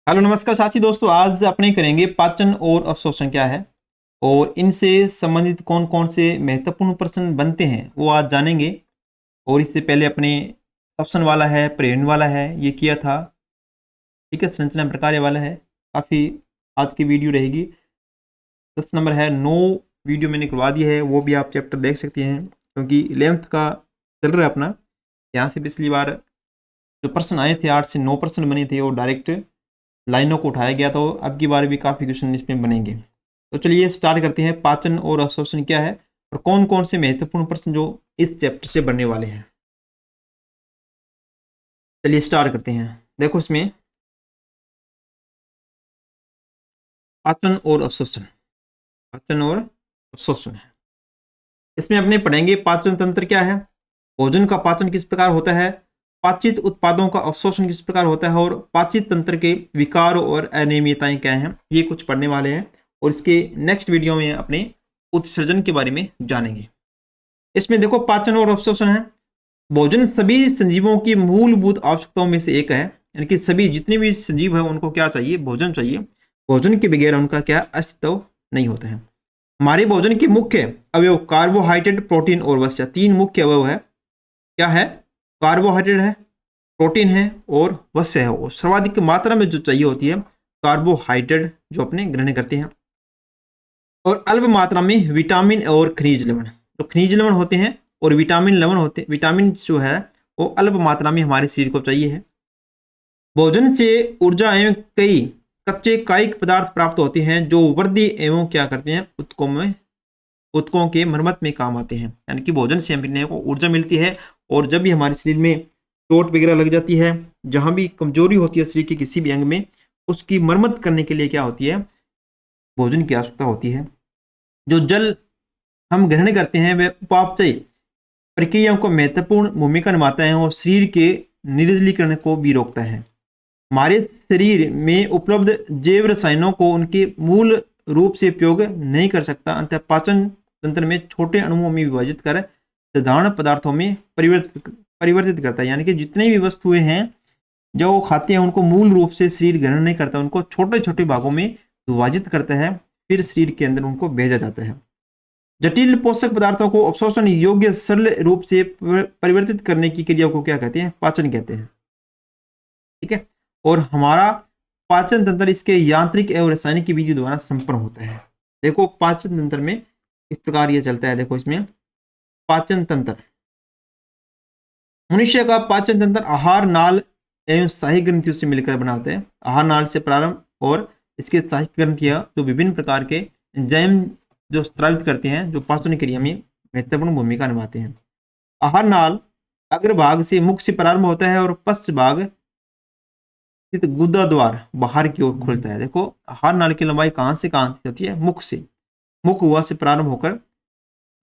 Hello नमस्कार साथी दोस्तों, आज अपने करेंगे पाचन और अवशोषण क्या है और इनसे संबंधित कौन कौन से महत्वपूर्ण प्रश्न बनते हैं वो आज जानेंगे। और इससे पहले अपने ऑप्शन वाला है, प्रयोजन वाला है, ये किया था। ठीक है, संरचना प्रकार वाला है। काफ़ी आज की वीडियो रहेगी। 10 नंबर है, 9 वीडियो मैंने करवा दी है, वो भी आप चैप्टर देख सकते हैं क्योंकि 11th का चल रहा है अपना। यहाँ से पिछली बार जो प्रश्न आए थे 8 से 9 प्रश्न बने थे, वो डायरेक्ट लाइनों को उठाया गया, तो अब की बार भी काफ़ी क्वेश्चन इसमें बनेंगे। तो चलिए स्टार्ट करते हैं। पाचन और अवशोषण क्या है और कौन कौन से महत्वपूर्ण प्रश्न जो इस चैप्टर से बनने वाले हैं। चलिए स्टार्ट करते हैं। देखो इसमें पाचन और अवशोषण, पाचन और अवशोषण है। इसमें अपने पढ़ेंगे पाचन तंत्र क्या है, भोजन का पाचन किस प्रकार होता है, पाचित उत्पादों का अवशोषण किस प्रकार होता है और पाचित तंत्र के विकार और अनियमितताएं क्या हैं, ये कुछ पढ़ने वाले हैं। और इसके नेक्स्ट वीडियो में अपने उत्सर्जन के बारे में जानेंगे। इसमें देखो पाचन और अवशोषण है। भोजन सभी संजीवों की मूलभूत आवश्यकताओं में से एक है, यानी कि सभी जितने भी संजीव है उनको क्या चाहिए, भोजन चाहिए। भोजन के बगैर उनका क्या अस्तित्व नहीं होता है। हमारे भोजन के मुख्य अवयव कार्बोहाइड्रेट, प्रोटीन और वसा, तीन मुख्य अवयव है। क्या है? कार्बोहाइड्रेट है, प्रोटीन है और वसा है। और सर्वाधिक मात्रा में जो चाहिए होती है कार्बोहाइड्रेट जो अपने ग्रहण करते हैं, और अल्प मात्रा में विटामिन और खनिज लवण। तो खनिज लवण होते हैं और विटामिन लवण होते हैं। विटामिन जो है वो अल्प मात्रा में हमारे शरीर को चाहिए है। भोजन से ऊर्जा एवं कई कच्चे कायिक पदार्थ प्राप्त होते हैं जो वृद्धि एवं क्या करते हैं, उत्तकों के मरम्मत में काम आते हैं। यानी कि भोजन से हमें को ऊर्जा मिलती है, और जब भी हमारे शरीर में चोट वगैरह लग जाती है, जहाँ भी कमजोरी होती है शरीर के किसी भी अंग में, उसकी मरम्मत करने के लिए क्या होती है, भोजन की आवश्यकता होती है। जो जल हम ग्रहण करते हैं वह उपापचय प्रक्रियाओं को महत्वपूर्ण भूमिका निभाता है और शरीर के निर्जलीकरण को भी रोकता है। हमारे शरीर में उपलब्ध जैव रसायनों को उनके मूल रूप से उपयोग नहीं कर सकता, अंतः पाचन तंत्र में छोटे अणुओं में विभाजित कर साधारण पदार्थों में परिवर्तित करता है। यानी कि जितनी भी वस्तुएं हैं जो वो खाते हैं उनको मूल रूप से शरीर ग्रहण नहीं करता, उनको छोटे छोटे भागों में विभाजित करता है, फिर शरीर के अंदर उनको भेजा जाता है। जटिल पोषक पदार्थों को अवशोषण योग्य सरल रूप से परिवर्तित करने की क्रिया को क्या कहते हैं, पाचन कहते हैं। ठीक है, और हमारा पाचन तंत्र इसके यांत्रिक एवं रासायनिक की विधि द्वारा संपन्न होता है। देखो पाचन तंत्र में इस प्रकार ये चलता है। देखो इसमें पाचन तंत्र, मनुष्य का पाचन तंत्र आहार नाल एवं सहायक ग्रंथियों से मिलकर बनाते हैं। आहार नाल से प्रारंभ और इसके सहायक ग्रंथियां जो विभिन्न प्रकार के एंजाइम जो स्रावित करते हैं, जो पाचन क्रिया में महत्वपूर्ण भूमिका निभाते हैं। आहार नाल अग्रभाग से मुख से प्रारंभ होता है और पश्च भाग स्थित गुदा द्वार बाहर की ओर खुलता है। देखो आहार नाल की लंबाई कहां से कहां होती है, मुख से, मुख गुहा से प्रारंभ होकर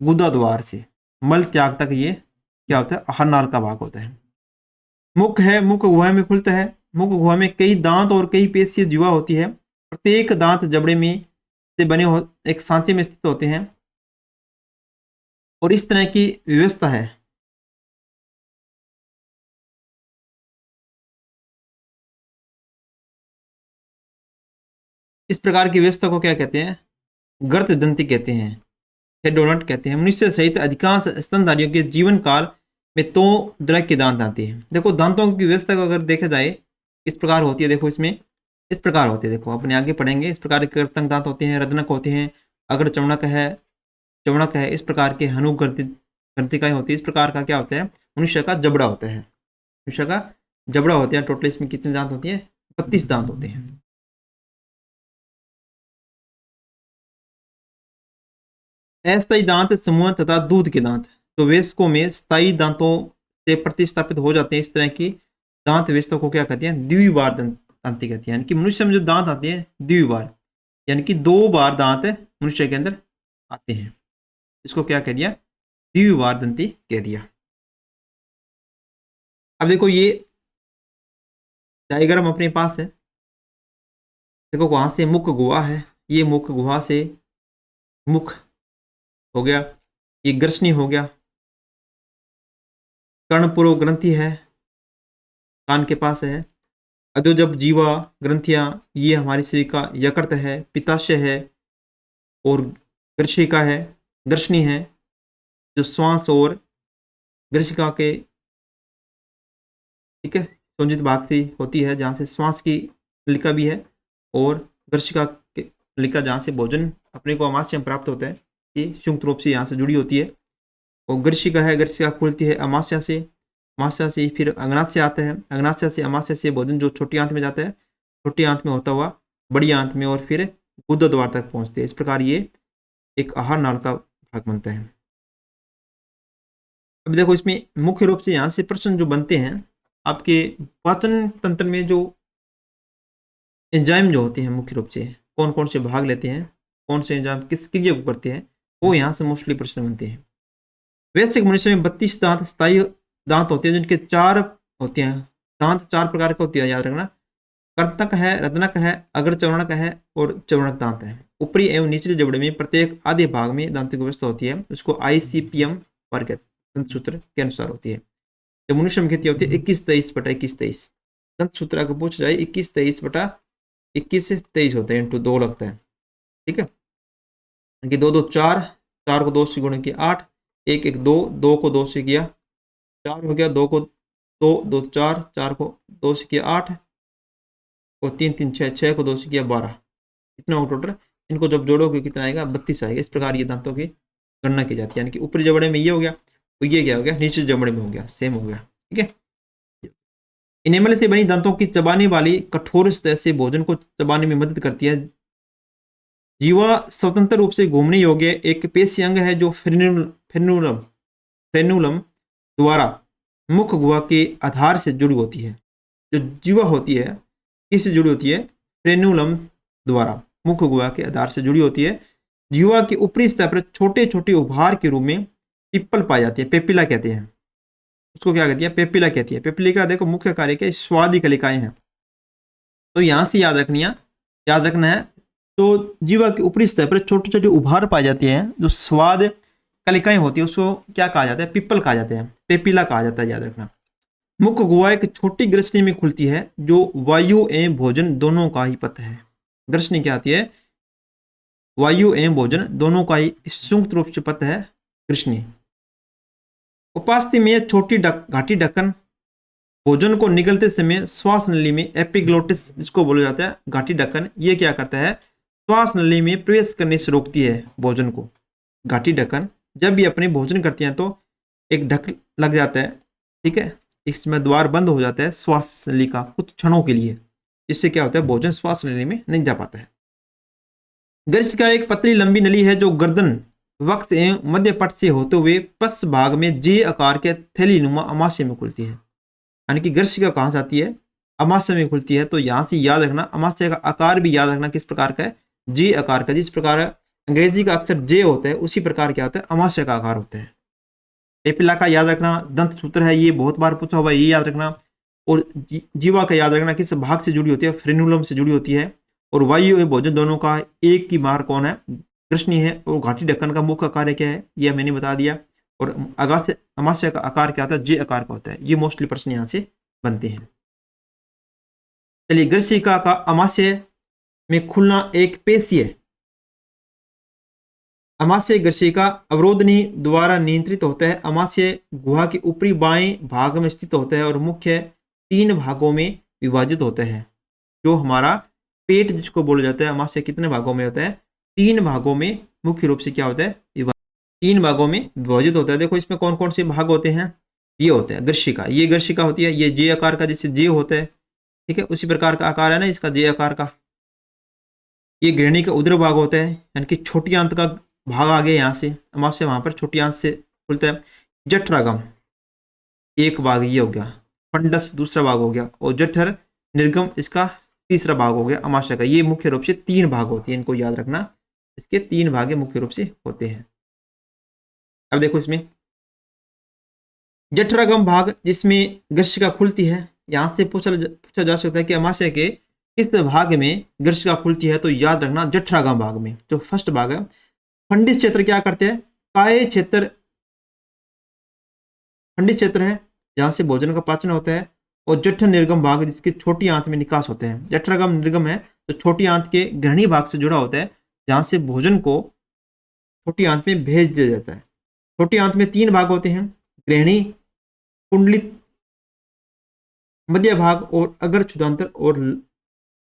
गुदा द्वार से मल त्याग तक ये क्या होता है, आहार नाल का भाग होता है। मुख है, मुख गुहा में खुलता है। मुख गुहा में कई दांत और कई पेशीय जीवा होती है। प्रत्येक दांत जबड़े में से बने एक सांचे में स्थित होते हैं, और इस तरह की व्यवस्था है। इस प्रकार की व्यवस्था को क्या कहते हैं, गर्त दंती कहते हैं, हेडोनट कहते हैं। मनुष्य सहित अधिकांश स्तनधारियों के जीवन काल में तो तरह के दांत आते हैं। देखो दांतों की व्यवस्था को अगर देखा जाए इस प्रकार होती है। देखो इसमें इस प्रकार होती है, देखो अपने आगे पढ़ेंगे। इस प्रकार के कर्तन दांत होते हैं, रदनक होते हैं, अगर चवणक है, इस प्रकार के हनुक ग्रंथिकाएं होती है। इस प्रकार का क्या होता है, मनुष्य का जबड़ा होता है। मनुष्य का जबड़ा होता है। टोटल इसमें कितने दांत होती है, 32 दांत होते हैं। अस्थायी दांत समूह तथा दूध के दांत तो वयस्कों में स्थायी दांतों से प्रतिस्थापित हो जाते हैं। इस तरह की दांत व्यवस्था को क्या कहते हैं, द्विवार दांती कहते हैं। यानी कि मनुष्य में जो दांत आते हैं द्विवार, यानी कि 2 बार दांत मनुष्य के अंदर आते हैं। इसको क्या कह दिया, द्विवार दंती कह दिया। अब देखो ये डायग्राम अपने पास है। देखो वहां से मुख गुहा है, ये मुख गुहा से मुख हो गया, ये ग्रसनी हो गया, कर्णपुरो ग्रंथि है, कान के पास है, अधोजब, जीवा, ग्रंथियां, ये हमारे शरीर का यकृत है, पित्ताशय है और गर्शिका है, दर्शनी है जो श्वास और गर्शिका के, ठीक है, संयोजित भाग से होती है, जहाँ से श्वास की नलिका भी है और गर्शिका के नलिका जहाँ से भोजन अपने को अमाशय में प्राप्त होता है, ये संयुक्त रूप से यहाँ से जुड़ी होती है। और गर्शिका है, गर्शिका खुलती है अमाशय से, अमाशय से फिर अग्नाशय आता है, अग्नाशय से अमाशय से भोजन जो छोटी आंत में जाता है, छोटी आंत में होता हुआ बड़ी आंत में और फिर गुदा द्वार तक पहुँचते हैं। इस प्रकार ये एक आहार नाल का भाग बनता है। अब देखो इसमें मुख्य रूप से यहाँ से प्रश्न जो बनते हैं, आपके पाचन तंत्र में जो एंजाइम जो होते हैं मुख्य रूप से कौन कौन से भाग लेते हैं, कौन से एंजाइम किस क्रिया को करते हैं, वो यहाँ से मोस्टली प्रश्न बनते हैं। वैसे मनुष्य में 32 दांत स्थायी दांत होते हैं, जिनके 4 होते हैं दांत, 4 प्रकार के होते हैं, याद रखना। कर्तक है, रत्नक है, अग्रचवर्णक है और चवर्णक दांत है। ऊपरी एवं निचले जबड़े में प्रत्येक आधे भाग में दांत की व्यवस्था होती है, उसको ICPM वर्ग सूत्र के अनुसार होती है। जब मनुष्य में खेती होती है 21-23/21-23, सूत्र अगर पूछ जाए 21-23/21-23 होते हैं, इंटू 2 लगता है, ठीक है। 2 2 4, 4 को 2 से गुणा किया 8, 1 1 2, 2 को 2 से किया 4 हो गया, 2 को 2 2 4, 4 को 2 से किया 8 और 3 3 6, 6 को 2 से किया 12, कितना हो टोटल। इनको जब जोड़ोगे कितना आएगा, 32 आएगा। इस प्रकार ये दांतों की गणना की जाती है, यानी कि ऊपरी जबड़े में ये हो गया, तो ये क्या हो गया, नीचे जबड़े में हो गया, सेम हो गया, ठीक है। इनेमल से बनी दांतों की चबाने वाली कठोर सतह से भोजन को चबाने में मदद करती है। जीवा स्वतंत्र रूप से घूमने योग्य एक पेशी अंग है जो फ्रेनुलम द्वारा मुख गुहा के आधार से जुड़ी होती है। जो जीवा होती है किससे जुड़ी होती है, फ्रेनुलम द्वारा मुख गुहा के आधार से जुड़ी होती है। जीवा के ऊपरी सतह पर छोटे छोटे उभार के रूप में पिप्पल पाई जाती है, पेपिला कहते हैं उसको, क्या कहती है, पेपिला कहती है। पेपिला देखो मुख्य कार्य के स्वादी कलिकाएं हैं, तो यहां से याद रखना है। तो जीवा के ऊपरी सतह पर छोटे छोटे उभार पाए जाते हैं, जो स्वाद कलिकाएं होती है उसको क्या कहा जाता है, पिप्पल कहा जाता है, पेपिला कहा जाता है, याद रखना। मुख गुहा एक छोटी ग्रसनी में खुलती है जो वायु एवं भोजन दोनों का ही पथ है। ग्रसनी क्या आती है, वायु एवं भोजन दोनों का ही संयुक्त रूप से पथ है ग्रसनी। उपास्थि में छोटी घाटी ढक्कन भोजन को निगलते समय श्वास नली में एपिग्लोटिस जिसको बोला जाता है घाटी ढक्कन, ये क्या करता है, श्वास नली में प्रवेश करने से रोकती है भोजन को। घाटी ढक्कन जब भी अपने भोजन करते हैं तो एक ढक लग जाता है, ठीक है, इसमें द्वार बंद हो जाता है श्वास नली का कुछ क्षणों के लिए, इससे क्या होता है, भोजन श्वास नली में नहीं जा पाता है। गर्शिका एक पतली लंबी नली है जो गर्दन, वक्ष एवं मध्य पट से होते हुए पश्च भाग में जे आकार के थैलीनुमा अमाशय में खुलती है। यानी कि गर्शिका कहाँ से आती है, अमाशय में खुलती है। तो यहाँ से याद रखना, अमाशय का आकार भी याद रखना किस प्रकार का है, जे आकार का। जिस प्रकार अंग्रेजी का अक्षर जे होता है उसी प्रकार क्या होता है, अमाशय का आकार होता है। पेपिला का याद रखना, दंत सूत्र है, ये बहुत बार पूछा हुआ है, ये याद रखना। और जीवा का याद रखना किस भाग से जुड़ी होती है, फ्रेनुलम से जुड़ी होती है। और वायु एवं भोजन दोनों का एक की मार कौन है, ग्रसनी है। और घाटी ढक्कन का मुख्य कार्य क्या है, यह मैंने बता दिया। और अमाशय का आकार क्या होता है, जे आकार का होता है। ये मोस्टली प्रश्न यहाँ से बनते हैं। चलिए, गर्शिका का अमाशय में खुलना एक पेशी है। अमाशय गर्शिका अवरोधनी द्वारा नियंत्रित होता है। अमाशय गुहा के ऊपरी बाएं भाग में स्थित होता है और मुख्य 3 भागों में विभाजित होता है। जो हमारा पेट जिसको बोला जाता है, अमाशय कितने भागों में होता है, 3 भागों में मुख्य रूप से क्या होता है, 3 भागों में विभाजित होता है। देखो इसमें कौन कौन से भाग होते हैं, ये होते हैं गर्शिका, ये गर्शिका होती है, ये जे आकार का, जैसे जे होता है, ठीक है, उसी प्रकार का आकार है ना इसका, जे आकार का। ये गृहिणी का उदर भाग होता है, यानी कि छोटी आंत का भाग आ गया यहाँ से, अमाशय वहां पर छोटी आंत से खुलता है। जठरागम एक भाग ये हो गया, फंडस दूसरा भाग हो गया, और जठर निर्गम इसका तीसरा भाग हो गया अमाशय का। ये मुख्य रूप से 3 भाग होती है, इनको याद रखना, इसके 3 भाग मुख्य रूप से होते हैं। अब देखो इसमें जठरागम भाग जिसमें गर्शिका खुलती है, यहां से पूछा जा सकता है कि अमाशय के किस भाग में गर्शिका खुलती है, तो याद रखना जठरागम भाग में, जो फर्स्ट भाग है। फंडिस क्षेत्र क्या करते हैं, काय क्षेत्र फंडिस क्षेत्र है जहां से भोजन का पाचन होता है, और जठर निर्गम भाग जिसके छोटी आंत में निकास होते हैं। जठरागम निर्गम है तो छोटी आंत के ग्रहणी भाग से जुड़ा होता है, जहां से भोजन को छोटी आंत में भेज दिया जाता है। छोटी आंत में 3 भाग होते हैं, ग्रहणी, कुंडलित मध्य भाग और अगर क्षुदांतर और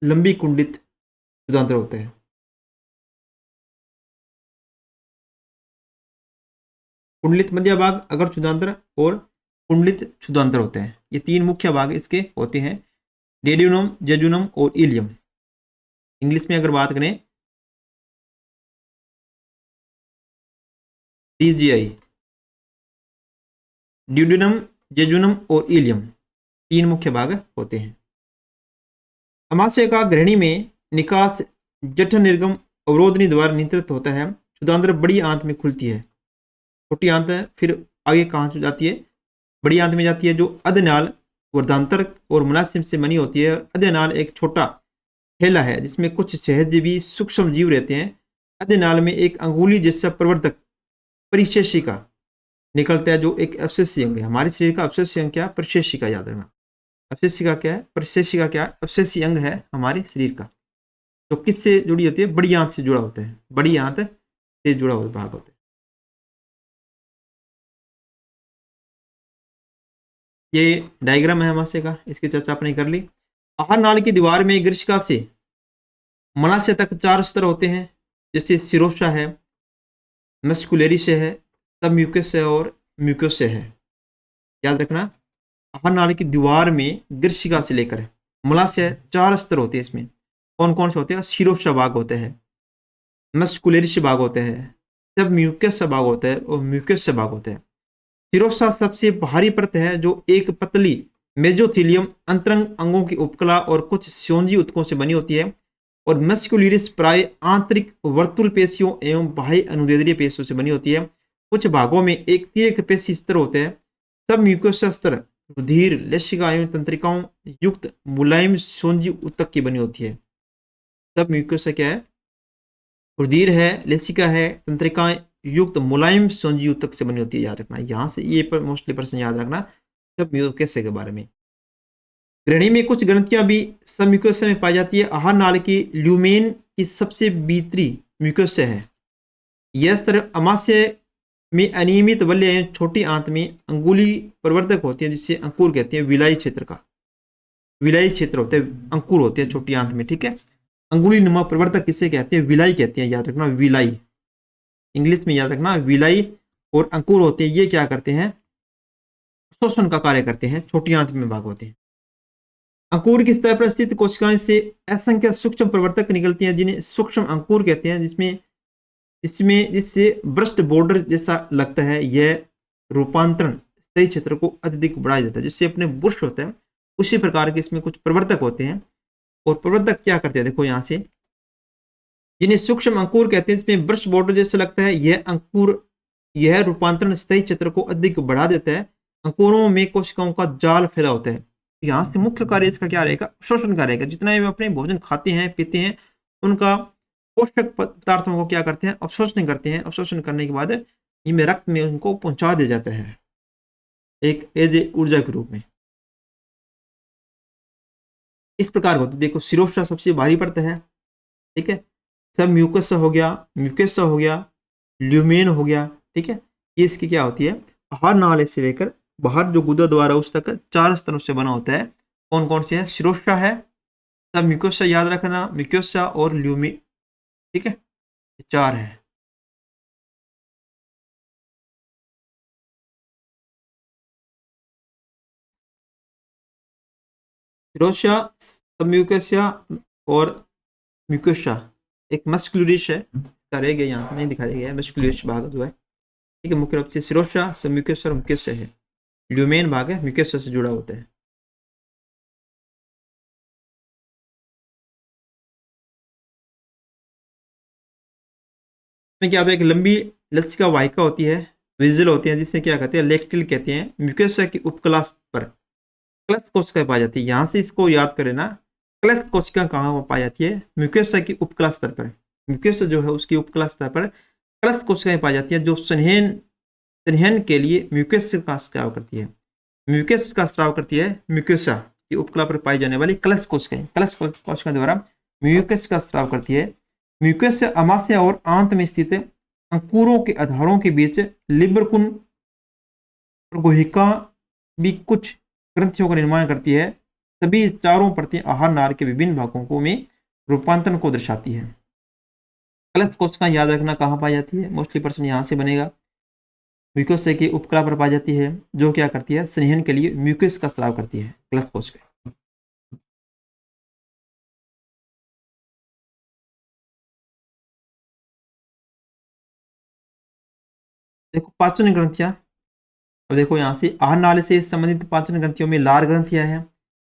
लंबी कुंडलित क्षुदांतर होते हैं। कुंडलित मध्य भाग, अगर क्षुदांतर और कुंडलित क्षुदांतर होते हैं। ये 3 मुख्य भाग इसके होते हैं, डेड्यूनम, जेजुनम और इलियम। इंग्लिश में अगर बात करें DGI, ड्यूडेनम, जेजुनम और इलियम 3 मुख्य भाग होते हैं। अमाशय का ग्रहणी में निकास जठर निर्गम अवरोधनी द्वारा नियंत्रित होता है। क्षुदांतर बड़ी आंत में खुलती है। छोटी आंत है, फिर आगे कहाँ जाती है, बड़ी आंत में जाती है, जो अधनाल वर्धांतर और मुलासिम से बनी होती है। अधनाल एक छोटा थैला है जिसमें कुछ सहजीवी सूक्ष्म जीव रहते हैं। अधनाल में एक अंगुली जैसा प्रवर्तक परिशेषिका निकलता है, जो एक अवशेषी अंग है। हमारे शरीर का अवशेषी अंग क्या है, परिशेषिका, याद रखना। अवशेषिका क्या है, परिशेषिका क्या है, अवशेषी अंग है हमारे शरीर का, जो किससे जुड़ी होती है, बड़ी आंत से जुड़ा होता है। बड़ी आंत से जुड़ा हुआ भाग होता है। ये डायग्राम है अमाशय का, इसकी चर्चा आपने कर ली। आहार नाल की दीवार में ग्रीष्का से मलाशय तक 4 स्तर होते हैं, जैसे सिरोशा है, मस्कुलेरिस है, सब म्यूकस है और म्यूकस है। याद रखना, आहार नाल की दीवार में ग्रीष्का से लेकर मलाशय 4 स्तर होते हैं। इसमें कौन कौन से होते हैं, सिरोशा भाग होते हैं, मस्कुलेरिस भाग होते हैं, सब म्यूकस भाग होता है और म्यूकस भाग होते हैं। सिरोसा सबसे बाहरी परत है, जो एक पतली मेजोथीलियम अंतरंग अंगों की उपकला और कुछ स्योंजी उत्तकों से बनी होती है। और मस्कुलिरिस प्राय आंतरिक वर्तुल पेशियों एवं बाह्य अनुदैर्ध्य पेशियों से बनी होती है। कुछ भागों में एक तीर्थ पेशी स्तर होते हैं। सब म्यूकोसा स्तर रुधिर, लेशिका एवं तंत्रिकाओं युक्त मुलायम स्योंजी उत्तक की बनी होती है। सब म्यूकोसा क्या है, रुधिर है, लेशिका है, तंत्रिकाएं युक्त मुलायम स्योंजी उत्तक से बनी होती है। याद रखना, यहाँ से ये पर मोस्टली प्रश्न याद रखना सब म्यूकोसा के बारे में। ग्रहणी में कुछ ग्रंथियां भी सब म्यूकोसा में पाई जाती है। आहार नाल की ल्यूमेन की सबसे भीतरी म्यूकोसा है। यह स्तर अमाशय में अनियमित वलय एवं छोटी आंत में अंगुली प्रवर्तक होती है, जिससे अंकुर कहते हैं। विलाई क्षेत्र का विलाई क्षेत्र होते हैं, अंकुर होते हैं छोटी आंत में, ठीक है। अंगुली नुमा प्रवर्तक किसे कहते हैं, विलाई कहते हैं। याद रखना, विलाई, इंग्लिश में याद रखना, विलाई और अंकुर होते हैं। ये क्या करते हैं, शोषण का कार्य करते हैं, छोटी आंत में भाग होते हैं। अंकुर की सतह पर स्थित कोशिकाएं से असंख्य सूक्ष्म प्रवर्तक निकलती हैं, जिन्हें सूक्ष्म अंकुर कहते हैं, जिससे ब्रस्ट बॉर्डर जैसा लगता है। यह रूपांतरण सही क्षेत्र को अत्यधिक बढ़ाया जाता है, जिससे अपने बुर्श होता है उसी प्रकार के इसमें कुछ प्रवर्तक होते हैं। और प्रवर्तक क्या करते हैं, देखो यहाँ से, जिन्हें सूक्ष्म अंकुर कहते हैं, इसमें ब्रश बॉर्डर जैसा लगता है। यह रूपांतरण स्थायी क्षेत्र को अधिक बढ़ा देता है। अंकुरों में कोशिकाओं का जाल फैला होता है। यहाँ से मुख्य कार्य इसका क्या रहेगा, अवशोषण का रहेगा। जितना भी अपने भोजन खाते हैं पीते हैं, उनका पोषक पदार्थों को क्या करते हैं, अवशोषण करते हैं। अवशोषण करने के बाद ये रक्त में उनको पहुंचा दिया जाता है, एक एज ए ऊर्जा के रूप में। इस प्रकार होती है। देखो, सिरोशा सबसे भारी परत है, ठीक है। सब म्यूकस हो गया, म्यूकस हो गया, ल्यूमेन हो गया, ठीक है। ये इसकी क्या होती है, आहार नाल से लेकर बाहर जो गुदा द्वारा उस तक 4 स्तरों से बना होता है। कौन कौन से है, सिरोशा है, सब म्यूकोसा, याद रखना, म्यूकोसा और ल्यूमी, ठीक है, 4 है। सिरोशा, सब म्यूकोसा और म्यूकोसा। एक मस्कुलरिश है, इसका रह गया यहाँ नहीं दिखाया गया है, मस्कुलरिश भाग जो है, ठीक है। मुख्य रूप से सिरोशा, सब म्यूकोसा और म्यूकोसा है। ल्यूमेन भाग है, म्यूकोसा से जुड़ा होता है। में क्या होता है, एक लंबी लसिका वाहिका होती है, विजिल होती है, जिससे क्या कहते हैं, लेक्टिल कहते हैं। म्यूकोसा की उपकला पर क्लस कोशिका पाई जाती है। यहाँ से इसको याद करें ना, क्लस कोशिका कहाँ पाई जाती है, म्यूकोसा की उपकला स्तर पर। म्यूकोसा जो है उसकी उपकला स्तर पर क्लस कोशिकाएं पाई जाती है, जो संहन के लिए म्यूकस का स्राव करती है। म्यूकस का स्राव करती है म्यूकोसा, की उपकला पर पाई जाने वाली कलश कोशिका द्वारा म्यूकस का स्राव करती है। म्यूकस अमाशय और आंत में स्थित अंकुरों के आधारों के बीच लिब्रकुन और गुहिका भी कुछ ग्रंथियों का निर्माण करती है। सभी चारों प्रतियां आहार नाल के विभिन्न भागों को में रूपांतरण को दर्शाती है। कलश कोशिका याद रखना कहाँ पाई जाती है, मोस्टली प्रश्न यहाँ से बनेगा। म्यूकस की उपकला पर पाई जाती है, जो क्या करती है, स्नेहन के लिए म्यूकस का स्राव करती है कलश कोशिका। देखो पाचन ग्रंथियां, अब देखो यहाँ से आहार नाली से संबंधित पाचन ग्रंथियों में लार ग्रंथियां हैं,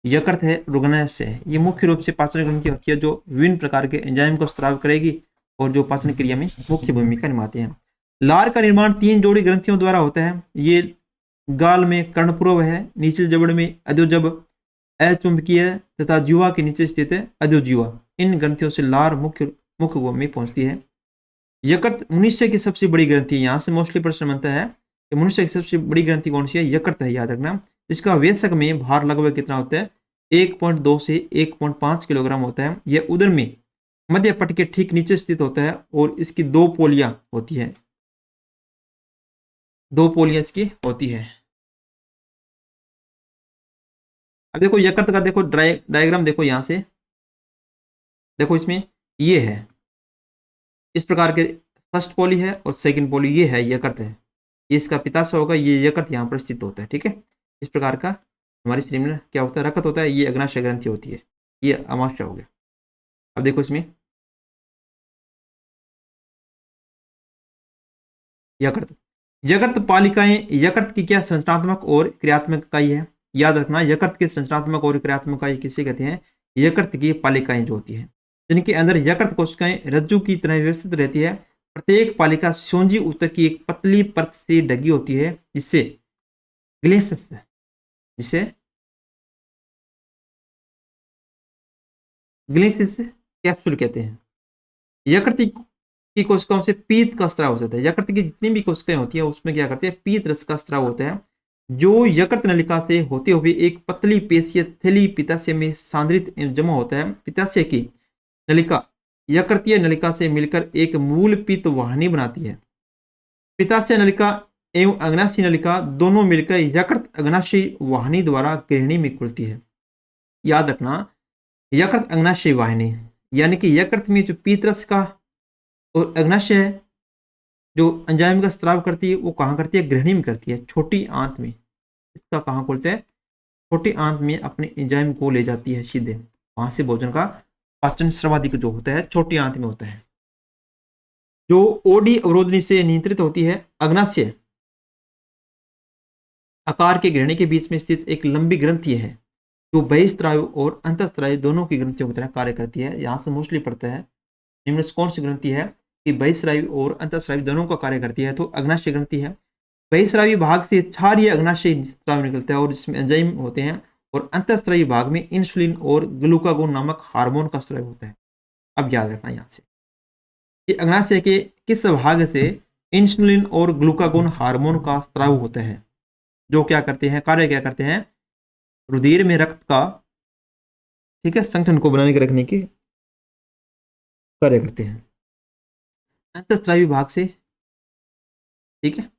यकृत है, रुग्णाशय है। ये मुख्य रूप से पाचन ग्रंथि होती है जो विभिन्न प्रकार के एंजाइम को स्राव करेगी और जो पाचन क्रिया में मुख्य भूमिका निभाते हैं। लार का निर्माण 3 जोड़ी ग्रंथियों द्वारा होता है। ये गाल में कर्णपूर्व है, निचली जबड़ में अधोजब अचुंबकीय तथा जीवा के नीचे स्थित है अधोजीवा। इन ग्रंथियों से लार मुख्य मुख्य में पहुंचती है। यकृत मनुष्य की सबसे बड़ी ग्रंथि है। यहाँ से मोस्टली प्रश्न बनता है कि मनुष्य की सबसे बड़ी ग्रंथि कौन सी है, यकृत है, याद रखना। इसका वेशक में भार लगभग कितना होता है, 1.2 से 1.5 किलोग्राम होता है। यह उदर में मध्य पट के ठीक नीचे स्थित होता है और इसकी 2 पोलियां होती है, 2 पोलियां इसकी होती है। अब देखो यकृत का देखो डायग्राम देखो, यहाँ से देखो, इसमें ये है इस प्रकार के फर्स्ट पोली है और सेकंड पोली ये है, यकृत है। ये इसका पिताशय होगा, ये यकृत यहाँ पर स्थित होता है। ठीक है, इस प्रकार का हमारे शरीर में क्या होता है, रक्त होता है। ये अग्नाशय ग्रंथि होती है, ये अमाशय हो गया। अब देखो इसमें यकृत, यकृत पालिकाएं, यकृत की क्या संरचनात्मक और क्रियात्मक इकाई है, याद रखना। यकृत की संरचनात्मक और क्रियात्मक इकाई किसे कहते हैं, यकृत की पालिकाएं जो होती है, जिनके अंदर यकृत कोशिकाएं रज्जु की तरह व्यवस्थित रहती है। प्रत्येक पालिका सोंजी ऊतक की एक पतली परत से ढकी होती है, जिससे ग्लेसिस, जिसे ग्लेसिस कैप्सूल कहते हैं। यकृत की कोशिकाओं से पीत का स्राव हो जाता है। यकृत की जितनी भी कोशिकाएं होती है उसमें क्या करते हैं, पीत रस का स्राव होता है, जो यकृत नलिका से होते हुए एक पतली पेशीय थैली पित्ताशय में सांद्रित जमा होता है। पित्ताशय की नलिका यकृतीय नलिका से मिलकर एक मूल पित्त वाहिनी बनाती है। पित्ताशय नलिका एवं अग्नाशय नलिका दोनों मिलकर यकृत अग्नाशय वाहिनी द्वारा गृहिणी में खुलती है। याद रखना, यकृत अग्नाशय वाहिनी यानी कि यकृत में जो पीतरस का और अग्नाशय है जो एंजाइम का स्राव करती है, वो कहाँ करती है, गृहिणी में करती है, छोटी आंत में। इसका कहाँ खोलते हैं, छोटी आंत में अपने एंजाइम को ले जाती है सीधे, वहां से भोजन का पाचन सर्वाधिक जो होता है छोटी आंत में होता है। जो ओडी अवरोधनी से नियंत्रित होती है। अग्नाशय आकार के गृहिणी के बीच में स्थित एक लंबी ग्रंथि है जो बहिस्त्रायु और अंतःस्त्रायु दोनों की ग्रंथियों की तरह कार्य करती है। यहाँ से मोस्टली पड़ता है निम्न से कौन सी ग्रंथि है कि बहिस्रावी और अंतःस्रावी दोनों का कार्य करती है, तो अग्नाशय ग्रंथि है। बहिस्रावी भाग से क्षारीय अग्नाशय स्राव निकलता है और इसमें एंजाइम होते हैं, और अंतःस्रावी भाग में इंसुलिन और ग्लूकागोन नामक हार्मोन का स्राव होता है। अब याद रखना यहाँ से कि अग्नाशय के किस भाग से इंसुलिन और ग्लूकागोन हार्मोन का स्राव होता है, जो क्या करते हैं, कार्य क्या करते हैं, रुधिर में रक्त का, ठीक है, संगठन को बनाने के रखने के कार्य करते हैं। अंतःस्रावी भाग से, ठीक है,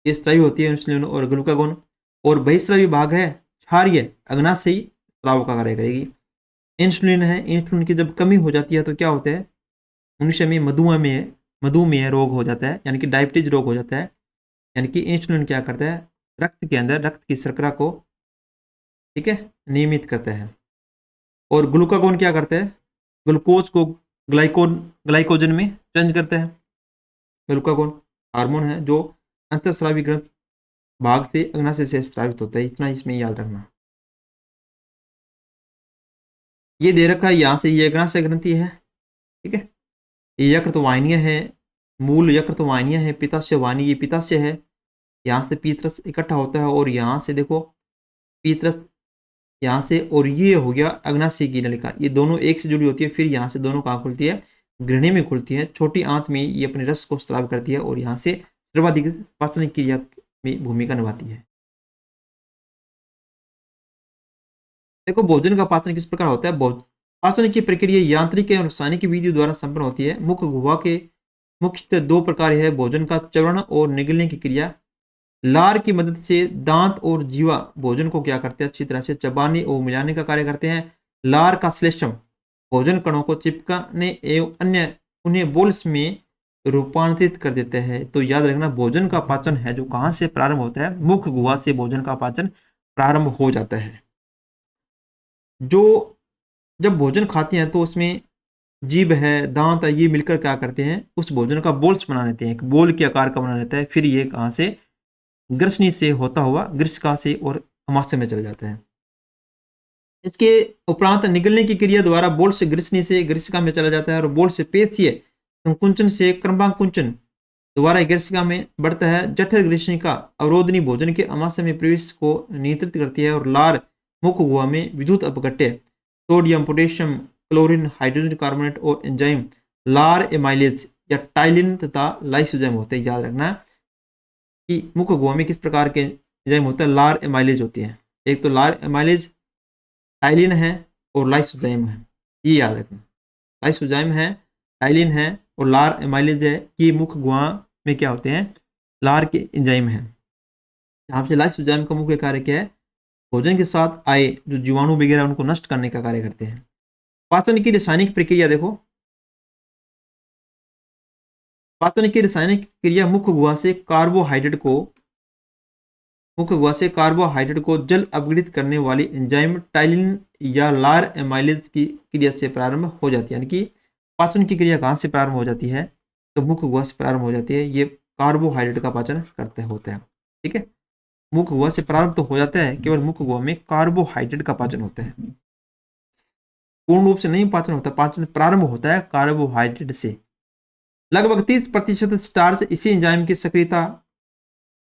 ये स्रावी होती है इंसुलिन और ग्लूकागोन, और बहिस्रावी भाग है क्षारीय अग्नाशयी स्राव का कार्य करेगी। इंसुलिन है, इंसुलिन की जब कमी हो जाती है तो क्या होता है, मनुष्य में मधुमेह रोग हो जाता है, यानी कि डायबिटीज रोग हो जाता है। यानी कि इंसुलिन क्या करता है, रक्त के अंदर रक्त की शर्करा को, ठीक है, नियमित करता है, और ग्लूकागोन क्या करता है, ग्लूकोज को ग्लाइकोजन में चेंज करता है। ग्लूकागोन हार्मोन है जो अंतःस्रावी ग्रंथ भाग से अग्नाशय से स्रावित होता है। इतना इसमें याद रखना। ये दे रखा है यहाँ से, ये अग्नाशय ग्रंथि है, ठीक है, ये यकृत वाहिनियां है, मूल यकृत वाहिनियां है, पित्ताशय वाहिनी ये पित्ताशय है, यहाँ से पीतरस इकट्ठा होता है, और यहाँ से देखो पीतरस यहाँ से, और ये हो गया अग्नाशय की नलिका, ये दोनों एक से जुड़ी होती है। फिर यहाँ से दोनों कहाँ खुलती है, गृहिणी में खुलती है। छोटी आंत में ये अपने रस को स्राव करती है और यहाँ से सर्वाधिक पाचन क्रिया में भूमिका निभाती है। देखो भोजन का पाचन किस प्रकार होता है। पाचन की प्रक्रिया यांत्रिक एवं रासायनिक विधि द्वारा संपन्न होती है। मुख्य गुहा के मुख्यतः दो प्रकार है, भोजन का चरण और निगलने की क्रिया। लार की मदद से दांत और जीवा भोजन को क्या करते हैं, अच्छी तरह से चबाने और मिलाने का कार्य करते हैं। लार का श्लेष्म भोजन कणों को चिपकाने एवं अन्य उन्हें बोल्स में रूपांतरित कर देते हैं। तो याद रखना भोजन का पाचन है जो कहां से प्रारंभ होता है, मुख्य गुहा से भोजन का पाचन प्रारंभ हो जाता है। जो जब भोजन खाते हैं तो उसमें जीभ है, दांत है, ये मिलकर क्या करते हैं, उस भोजन का बोल्स बना लेते हैं, एक बोल के आकार का बना लेता है। फिर ये कहां से, ग्रसनी से होता हुआ ग्रीष्का से और अमाशय में चला जाता है। इसके उपरांत निगलने की क्रिया द्वारा बोल से ग्रसनी से ग्रीष्का में चला जाता है और बोल से पेशीय संकुंचन से क्रमांकुंचन द्वारा ग्रीष्का में बढ़ता है। जठर ग्रीष्णिका अवरोधनी भोजन के अमाशय में प्रवेश को नियंत्रित करती है और लार मुख्य गुहा में विद्युत अपघट्य sodium, potassium, chlorine, hydrogen carbonate और एंजाइम लार एमाइलेज या टाइलिन तथा लाइसोजाइम होते हैं। याद रखना कि मुख्य गुहा में किस प्रकार के एंजाइम होते हैं, लार एमाइलेज होती है। एक तो लार एमाइलेज, टाइलिन है और लाइसोजाइम है, ये याद रखना। लाइसोजाइम है, टाइलिन है और लार एमाइलेज है, ये मुख्य गुहा में क्या होते हैं, लार के एंजाइम है। यहाँ पे लाइसोजाइम का मुख्य कार्य क्या है, भोजन के साथ आए जो जीवाणु वगैरह उनको नष्ट करने का कार्य करते हैं। पाचन की रासायनिक प्रक्रिया देखो, पाचन की रासायनिक क्रिया मुख्य गुहा से कार्बोहाइड्रेट को जल अपघटित करने वाली एंजाइम टाइलिन या लार एमाइलेज की क्रिया से प्रारंभ हो जाती है। यानी कि पाचन की क्रिया कहाँ से प्रारंभ हो जाती है, तो मुख्य गुहा से प्रारंभ हो जाती है। ये कार्बोहाइड्रेट का पाचन करते होते हैं। ठीक है, मुख्य गुहा से प्रारंभ तो हो जाता है, केवल मुख्य गुहा में कार्बोहाइड्रेट का पाचन होता है, पूर्ण रूप से नहीं पाचन होता, पाचन प्रारंभ होता है कार्बोहाइड्रेट से। लगभग 30% स्टार्च इसी एंजाइम की सक्रियता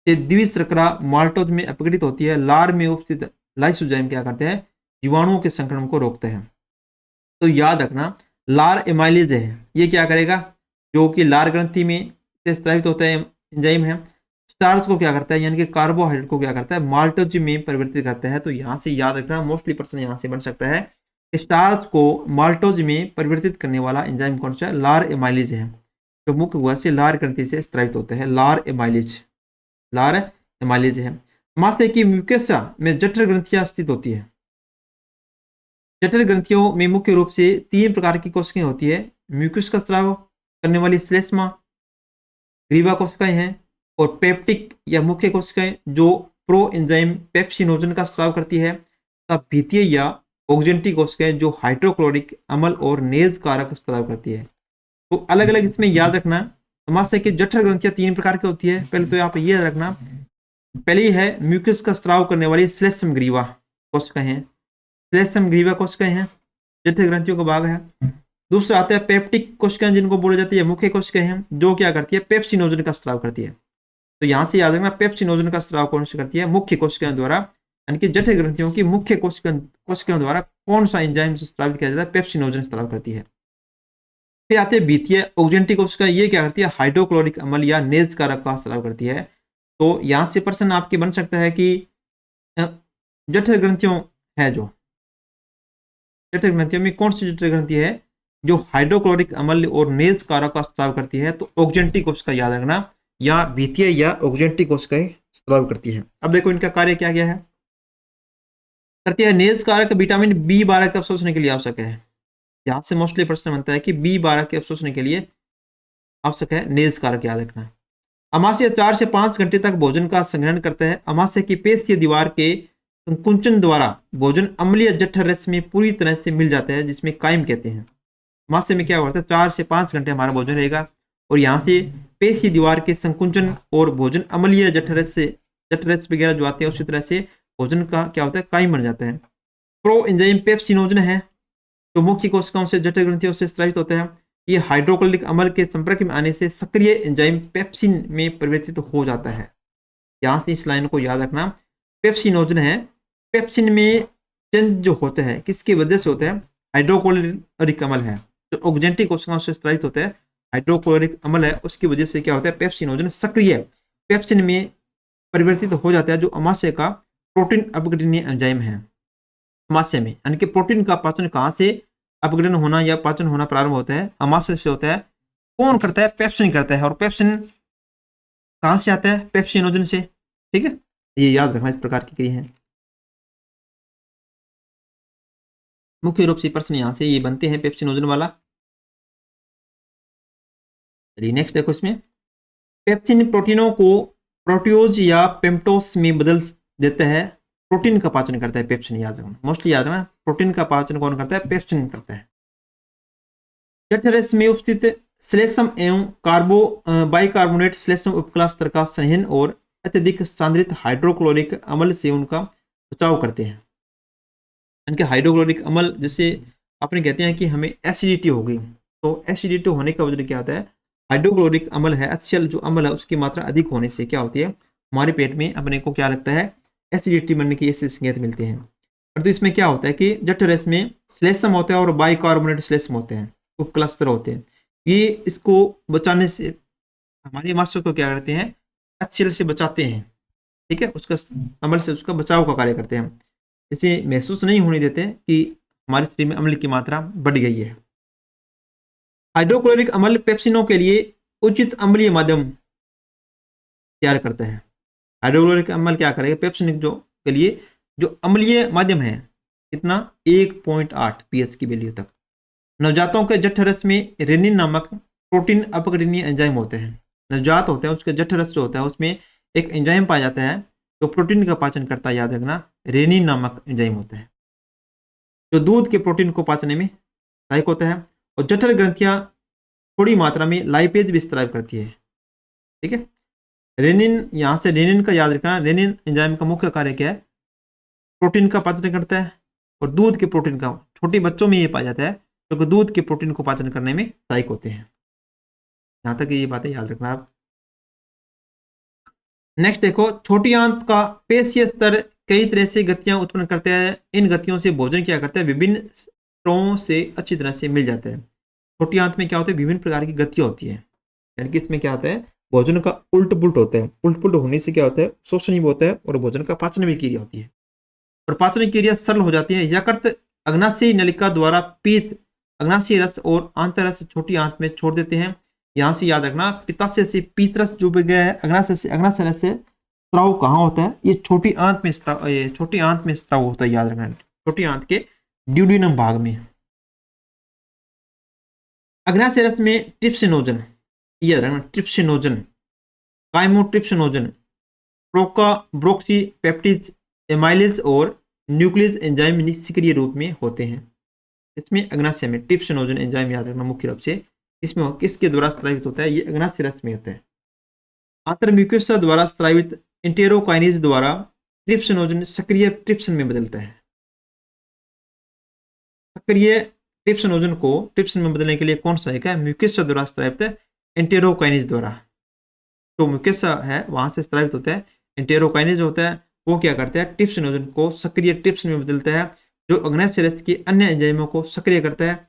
से द्विशर्करा माल्टोज में अपघटित होती है। लार में उपस्थित लाइसोजाइम क्या करते हैं, जीवाणुओं के संक्रमण को रोकते हैं। तो याद रखना लार एमाइलेज है, ये क्या करेगा, जो कि लार ग्रंथि में स्रावित होता है एंजाइम है, स्टार्च को क्या करता है, यानी कि कार्बोहाइड्रेट को क्या करता है, माल्टोज में परिवर्तित करता है। तो यहां से याद रखना, मोस्टली प्रश्न यहां से बन सकता है, स्टार्च को माल्टोज में परिवर्तित करने वाला एंजाइम कौन सा है, लार एमाइलेज है, जो मुख्य गुहा से लार ग्रंथि से स्रावित होता है। लार एमाइलेज है। मांसपेशी की म्यूकोसा में जठर ग्रंथियां स्थित होती है। जठर ग्रंथियों में मुख्य रूप से 3 प्रकार की कोशिकाएं होती है। म्यूकस का स्राव करने वाली श्लेष्मा ग्रीवा कोशिकाएं हैं और पेप्टिक या मुख्य कोशिकाएं जो प्रो एंजाइम पेप्सिनोजन का स्राव करती है। तब भीतीय या ऑक्जेंटिक कोशिकाएं जो हाइड्रोक्लोरिक अम्ल और नेज कारक स्राव करती है। तो अलग अलग इसमें याद रखना, अमाशय की जठर ग्रंथियां 3 प्रकार की होती है। पहले तो आप ये रखना, पहली है म्यूकस का स्राव करने वाली श्लेष्म ग्रीवा कोशिकाएं हैं, श्लेष्म ग्रीवा कोशिकाएं हैं, जठर ग्रंथियों का भाग है। दूसरा आता है पेप्टिक कोशिकाएं, जिनको बोली जाती है मुख्य कोशिकाएं हैं, जो क्या करती है, पेप्सिनोजन का स्राव करती है। तो यहां से याद रखना, पेप्सिनोजन का स्राव कौन सी करती है, मुख्य कोशिकाओं द्वारा, यानी कि जठर ग्रंथियों की मुख्य कोशिकाओं द्वारा कौन सा एंजाइम स्रावित किया जाता है, पेप्सिनोजन स्राव करती है। फिर आते हैं भीतीय ऑक्जेंटिक कोशिकाएं, ये क्या करती है, हाइड्रोक्लोरिक अम्ल या नेज कारक का स्राव करती है। तो यहां से प्रश्न आपके बन सकता है कि जठर ग्रंथियों है, जो जठर ग्रंथियों में कौन सी जठर ग्रंथि है जो हाइड्रोक्लोरिक अम्ल और नेज कारक का स्राव करती है, तो ऑक्जेंटिक कोशिका याद रखना, या भीतीय या ऑक्जेंटिक कोशिकाएं स्राव करती है। अब देखो इनका कार्य क्या क्या है, करती है नेज कारक विटामिन B12 के अवशोषण के लिए आवश्यक है। यहां से मोस्टली प्रश्न बनता है कि B12 के अवशोषण के लिए आवश्यक है नेज कारक, याद रखना। अमाशय 4 से 5 घंटे तक भोजन का संग्रहण करता है। अमाशय की पेशीय दीवार के संकुंचन द्वारा भोजन अम्लीय जठर रस में पूरी तरह से मिल जाता है, जिसमें कायम कहते हैं। अमाशय में क्या होता है, 4 से 5 घंटे हमारा भोजन रहेगा और यहाँ से पेशीय दीवार के संकुंचन और भोजन अम्लीय जठर रस वगैरह जो आते हैं, उसी तरह से भोजन का क्या होता है, कायम बन जाता है। प्रो एंजाइम पेप्सिनोजन है, जो मुख्य कोशिकाओं से जठर ग्रंथियों से स्रावित होता है। ये हाइड्रोक्लोरिक अम्ल के संपर्क में आने से सक्रिय एंजाइम पेप्सिन में परिवर्तित हो जाता है। यहां से इस लाइन को याद रखना, पेप्सिनोजन है, पेप्सिन में चेंज जो होता है किसकी वजह से होता है, हाइड्रोक्लोरिक अम्ल है, जो ऑक्जेंटिक कोशिकाओं से स्रावित होता है, हाइड्रोक्लोरिक अम्ल है, उसकी वजह से क्या होता है, पेप्सिनोजन सक्रिय पेप्सिन में परिवर्तित हो जाता है, जो अमाशय का प्रोटीन अपघटनीय एंजाइम है। अमाशय में, यानी कि प्रोटीन का पाचन कहाँ से अपग्रहण होना या पाचन होना प्रारंभ होता है? अमाशय से होता है। कौन करता है? पेप्सिन करता है। और पेप्सिन कहाँ से आता है? पेप्सिनोजन से। ठीक है, ये याद रखना, इस प्रकार की क्रिया है। मुख्य रूप से प्रश्न यहाँ से ये बनते हैं पेप्सिनोजन वाला। नेक्स्ट देखो, इसमें पेप्सिन प्रोटीनों को प्रोटियोज या पेप्टोस में बदल देता है। प्रोटीन का पाचन करता है पेप्सिन, याद रखना, मोस्टली याद रखना। प्रोटीन का पाचन कौन करता है? पेप्सिन करता है। जठरस में उपस्थित श्लेष्म एवं बाइकार्बोनेट श्लेष्म उपकला स्तर का संहन और अत्यधिक सांद्रित हाइड्रोक्लोरिक अम्ल से उनका बचाव करते हैं। इनके हाइड्रोक्लोरिक अम्ल, जैसे अपने कहते हैं कि हमें एसिडिटी हो गई, तो एसिडिटी होने का वजह क्या होता है? हाइड्रोक्लोरिक अम्ल है, HCl जो अम्ल है उसकी मात्रा अधिक होने से क्या होती है? हमारे पेट में अपने को क्या लगता है? एसिडिटी बनने की ऐसे संकेत मिलते हैं। परंतु इसमें क्या होता है कि जठरस में श्लेष्म होता है और बाइकार्बोनेट श्लेष्म होते हैं, उपक्लस्तर होते हैं। ये इसको बचाने से हमारे मास्टर को क्या करते हैं? HCl से बचाते हैं। ठीक है, उसका अम्ल से उसका बचाव का कार्य करते हैं। इसे महसूस नहीं होने देते कि हमारे शरीर में अम्ल की मात्रा बढ़ गई है। हाइड्रोक्लोरिक अम्ल पेप्सिनों के लिए उचित अम्लीय माध्यम तैयार करता है। हाइड्रोक्लोरिक अम्ल क्या करेगा? पेप्सिन जो के लिए जो अम्लीय माध्यम है, कितना? 1.8 pH की वैल्यू तक। नवजातों के जठरस में रेनिन नामक प्रोटीन अपग्रहणीय एंजाइम होते हैं। नवजात होते हैं, उसके जठरस जो होता है उसमें एक एंजाइम पाया जाता है जो प्रोटीन का पाचन करता है, याद रखना, रेनिन नामक एंजाइम होता है, जो दूध के प्रोटीन को पाचने में सहायक होता है। और जठर ग्रंथियां थोड़ी मात्रा में लाइपेज भी स्त्राव करती है। ठीक है, रेनिन, यहाँ से रेनिन का याद रखना, रेनिन एंजाइम का मुख्य कार्य क्या है? प्रोटीन का पाचन करता है। और दूध के प्रोटीन का छोटे बच्चों में ये पाया जाता है क्योंकि तो दूध के प्रोटीन को पाचन करने में सहायक होते हैं। यहाँ तक ये बातें याद रखना आप। नेक्स्ट देखो, छोटी आंत का पेशीय स्तर कई तरह से गतियां उत्पन्न करते हैं। इन गतियों से भोजन क्या करता है? विभिन्न स्तरों से अच्छी तरह से मिल जाता है। छोटी आंत में क्या होता है? विभिन्न प्रकार की गतियां होती है, यानी कि इसमें क्या होता है? भोजन का उल्ट पुल्ट होता है। उल्ट पुल्ट होने से क्या होता है? शोषण भी होता है और भोजन का पाचन भी क्रिया होती है, और पाचन क्रिया सरल हो जाती है। यकृत अग्नाशयी नलिका द्वारा पीत अग्नाशयी रस और आंतररस छोटी आंत में छोड़ देते हैं। यहाँ से याद रखना, पित्ताशय से पीत रस जो गया है अग्नाशय रस से स्राव कहाँ होता है? ये छोटी आंत में स्राव, ये छोटी आंत में स्राव होता है, याद रखना, छोटी आंत के ड्यूडिनम भाग में। अग्नाशय रस में ट्रिप्सिनोजन, याद रखना, ट्रिप्सिनोजन, काइमोट्रिप्सिनोजन, प्रोका ब्रोक्सीपेप्टिज, एमाइलेज और न्यूक्लियस एंजाइम निष्क्रिय रूप में होते हैं। इसमें अग्नाशय में ट्रिप्सिनोजन एंजाइम याद रखना मुख्य रूप से इसमें किसके द्वारा स्रावित होता है? ये अग्नाशय रस में होता है। आंतरम्यूकोसा द्वारा स्रावित इंटेरोकाइनेज द्वारा ट्रिप्सिनोजन सक्रिय ट्रिप्सिन में बदलता है। सक्रिय ट्रिप्सिनोजन को ट्रिप्सिन में बदलने के लिए कौन सा है? म्यूकोसा द्वारा स्रावित इंटेरोकाइनेज द्वारा। तो म्यूकोसा है वहां से स्रावित होता है। इंटेरोकाइनेज होता है, वो क्या करता है? ट्रिप्सिनोजन को सक्रिय ट्रिप्सिन में बदलता है, जो अग्नाशय रस के अन्य एंजाइमों को सक्रिय करता है।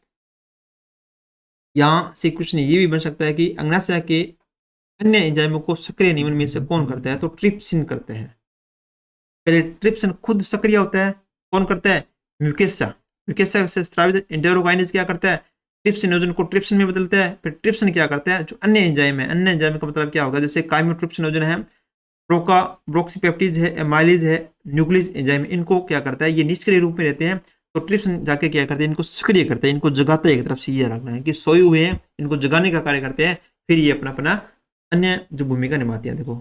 यहाँ से कुछ नहीं, ये भी बन सकता है कि अग्नाशय के अन्य एंजाइमों को सक्रिय नियमन में से कौन करता है? तो ट्रिप्सिन करता है। पहले ट्रिप्सिन खुद सक्रिय होता है, कौन करता है? म्यूकोसा। म्यूकोसा से स्रावित इंटेरोकाइनेज क्या करता है? ट्रिप्सिनोजन को ट्रिप्सिन में बदलता है। फिर ट्रिप्सिन क्या करता है? जो अन्य एंजाइम है, अन्य एंजाइम का मतलब क्या होगा? जैसे काइमोट्रिप्सिनोजन है, प्रोका ब्रोक्सीपेप्टिज है, एमाइलेज है, न्यूक्लियस एंजाइम, इनको क्या करता है? ये निष्क्रिय रूप में रहते हैं, तो ट्रिप्सिन जाके क्या करते हैं? इनको सक्रिय करते हैं, इनको जगाते हैं। एक तरफ से ये रखना है कि सोए हुए हैं, इनको जगाने का कार्य करते हैं, फिर ये अपना अपना अन्य जो भूमिका निभाते हैं। देखो,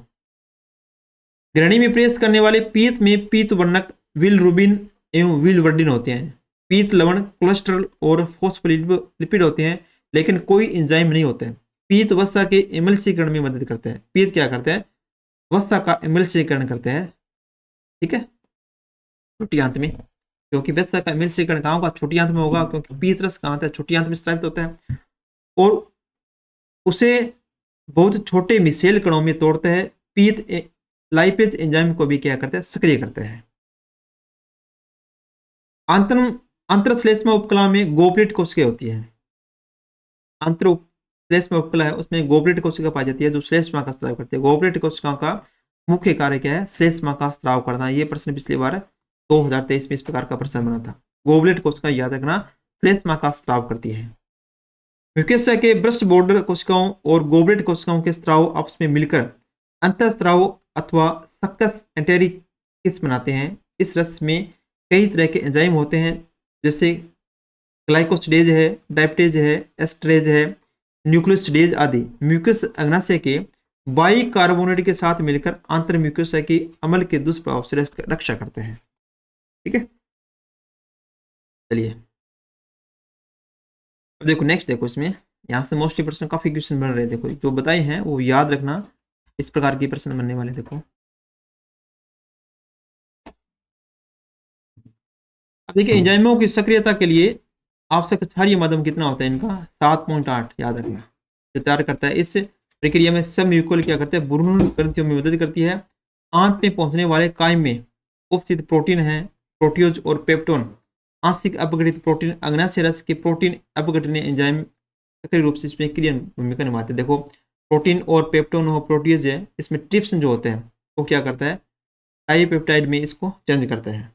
ग्रहणी में प्रवेश करने वाले पीत में पीत वर्णक बिलिरुबिन एवं बिलिवर्डिन होते हैं। पीत लवण कोलेस्ट्रॉल और फॉस्फोलिपिड होते हैं, लेकिन कोई एंजाइम नहीं होता है। पीत वसा के एमल्सीकरण में मदद करता है। पीत क्या करता है? वसा का एमल्सीकरण करते हैं। ठीक है, छोटी आंत में, क्योंकि वसा का एमल्सीकरण कहाँ होगा? छोटी आंत में होगा, क्योंकि पीत रस कहाँ होता है? छोटी आंत में स्रावित होता है, और उसे बहुत छोटे मिसेल कणों में तोड़ता है। पीत लाइपेज एंजाइम को भी क्या करता है? सक्रिय करता है। अंतरश्लेष्मा उपकला में गोपलेट कोशिका होती है। अंतरश्लेष्मा उपकला है, उसमें गोपलेट कोशिका पाई जाती है जो श्लेष्मा का स्राव करती है। गोपलेट कोशिकाओं का मुख्य कार्य क्या है? श्लेष्मा का स्राव करना। ये प्रश्न पिछली बार 2023 में इस प्रकार का प्रश्न बना था। गोबलेट कोशिका याद रखना श्लेष्मा का स्त्राव करती है। म्यूकोसा के ब्रस्ट बॉर्डर कोशिकाओं और गोबलेट कोशिकाओं के स्त्राव आपस में मिलकर अंतःस्त्राव अथवा सक्कस एंटेरिकिस बनाते हैं। इस रस में कई तरह के एंजाइम होते हैं, जैसे ग्लाइकोसिडेज है, डायप्टेज है, एस्ट्रेज है, न्यूक्लियोसिडेज आदि। म्यूकस अग्नाशय के बाइकार्बोनेट के साथ मिलकर आंतर म्यूकोसा के अम्ल के दुष्प्रभाव से रक्षा करते हैं। ठीक है, चलिए अब देखो नेक्स्ट, देखो इसमें यहाँ से मोस्टली प्रश्न काफी क्वेश्चन बन रहे हैं। देखो जो बताए हैं वो याद रखना, इस प्रकार के प्रश्न बनने वाले। देखो अब देखिए, एंजाइमों की सक्रियता के लिए आवश्यक क्षारीय माध्यम कितना होता है इनका, 7.8 याद रखना, जो तैयार करता है। इस प्रक्रिया में सब म्यूकोल क्या करते हैं, भ्रूण ग्रंथियों में मदद करती है। आंत में पहुंचने वाले कायम में उपस्थित प्रोटीन है प्रोटियोज और पेप्टोन, आंशिक अपघटित प्रोटीन अग्नाशय रस के प्रोटीन अपघटनीय एंजाइम सक्रिय रूप से इसमें क्रिया भूमिका निभाते हैं। देखो प्रोटीन और पेप्टोन और प्रोटीज है, इसमें ट्रिप्सिन जो होते हैं वो क्या करता है, डाइपेप्टाइड में इसको चेंज करता है।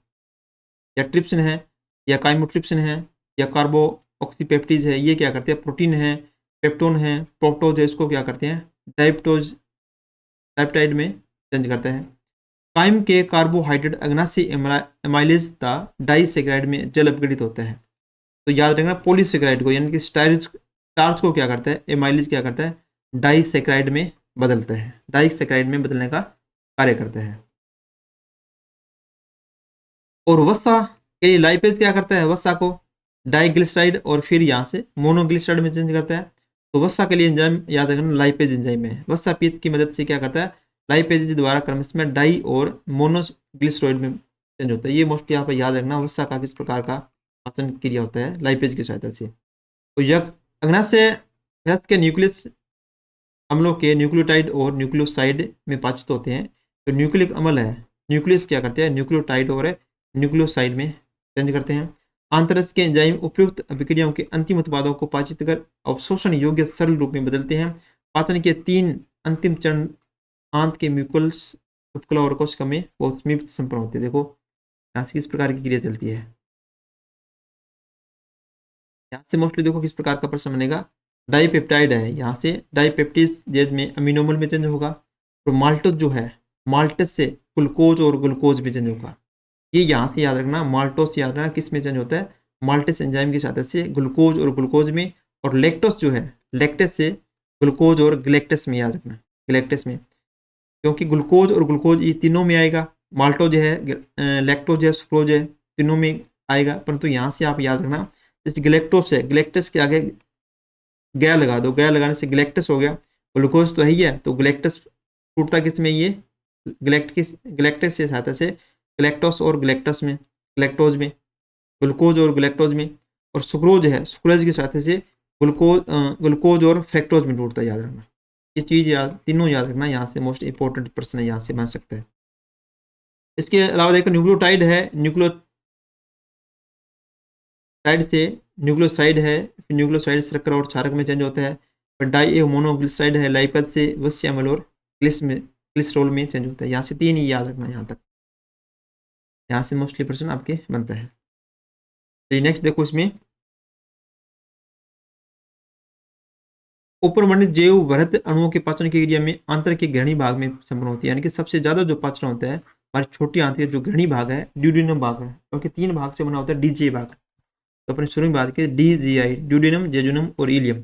या ट्रिप्सिन है या काइमोट्रिप्सिन है या कार्बो ऑक्सीपेप्टिज है, ये क्या करते हैं, प्रोटीन है, पेप्टोन है, प्रोप्टोज है, इसको क्या करते हैं, डाइपेप्टाइड में चेंज करते हैं। काइम के कार्बोहाइड्रेट अग्नाशय एमाइलेज तथा डाइसेक्राइड में जल अपघटित होता है। तो याद रखना पॉलीसेक्राइड को, यानी कि स्टार्च को क्या करता है, एमाइलेज क्या करता है, डाइसेक्राइड में बदलता है, डाइसेक्राइड में बदलने का कार्य करता है। और वसा के लिए लाइपेज क्या करता है, वसा को डाइग्लिसराइड और फिर यहाँ से मोनोग्लिसराइड में चेंज करता है। तो वसा के लिए एंजाइम याद रखना लाइपेज एंजाइम है। वसा पीत की मदद से क्या करता है, लाइपेज द्वारा क्रमश में डाई और मोनोग्लिसराइड में चेंज होता है। ये मोस्टली यहाँ पर याद रखना, वसा का किस प्रकार का पाचन क्रिया होता है, लाइपेज की सहायता से। तो यह अग्नाशय रस के न्यूक्लियस अम्लों के न्यूक्लियोटाइड और न्यूक्लियोसाइड में पाचित होते हैं। तो न्यूक्लिक अम्ल है, न्यूक्लियस क्या करते हैं, न्यूक्लियोटाइड और न्यूक्लियोसाइड में चेंज करते हैं। आंतररस के एंजाइम उपयुक्त अभिक्रियाओं के अंतिम उत्पादों को पाचित कर अवशोषण योग्य सरल रूप में बदलते हैं। पाचन के 3 अंतिम चरण आंत के म्यूकल्स उपकला और कोशिका में बहुत समीप संपन्न होते हैं। देखो यहाँ से किस प्रकार की क्रिया चलती है, यहाँ से मोस्टली देखो किस प्रकार का प्रश्न बनेगा। डाइपेप्टाइड है, यहाँ से डाइपेप्टिजेज में अमीनोमर में चेंज होगा। और माल्टोज जो है, माल्टस से ग्लूकोज और ग्लूकोज में चेंज होगा। ये यहाँ से याद रखना, माल्टोस याद रखना किस में चेंज होता है, माल्टेस एंजाइम की सहायता से ग्लूकोज और ग्लूकोज में। और लैक्टोस जो है, लैक्टेस से ग्लूकोज और ग्लैक्टस में याद रखना, ग्लैक्टस में, क्योंकि ग्लूकोज और ग्लूकोज ये तीनों में आएगा। माल्टोज है, लैक्टोज है, सुक्रोज है, तीनों में आएगा। परंतु यहाँ से आप याद रखना, जैसे ग्लैक्टोस है, ग्लैक्टस के आगे गया लगा दो, गया लगाने से ग्लैक्टस हो गया। ग्लूकोज तो है ही है, तो ग्लैक्टस टूटता किस में, ये ग्लैक्टस से सहायता से ग्लैक्टोस और ग्लैक्टस में, ग्लैक्टोज में, ग्लूकोज और ग्लैक्टोज में। और सुक्रोज है, सुक्रोज की सहायता से ग्लूकोज और फ्रैक्टोज में टूटता है। याद रखना ये चीज़, तीनों याद रखना। यहाँ से मोस्ट इंपॉर्टेंट प्रश्न यहाँ से बन सकता है। इसके अलावा देखो न्यूक्लियोटाइड है, न्यूक्लियोटाइड से न्यूक्लियोसाइड है, फिर न्यूक्लियोसाइड शर्करा और क्षारक में चेंज होता है। और डाई मोनोग्लिसराइड है, लाइपेज से वस्य अम्ल और ग्लिसरॉल में चेंज होता है। यहाँ से 3 ही याद रखना यहाँ तक, यहाँ से मोस्टली प्रश्न आपके बनता है। तो नेक्स्ट देखो, इसमें ऊपर वर्णित जैव वृहत अणुओं के पाचन की क्रिया में आंतर के ग्रहणी भाग में संपन्न होती है। यानी कि सबसे ज्यादा जो पाचन होता है हमारी छोटी आंत के जो ग्रहणी भाग है, ड्यूडेनम भाग है, क्योंकि 3 भाग से बना होता है डीजे भाग। तो अपने शुरू में बात की DGI, ड्यूडेनम, जेजुनम और इलियम।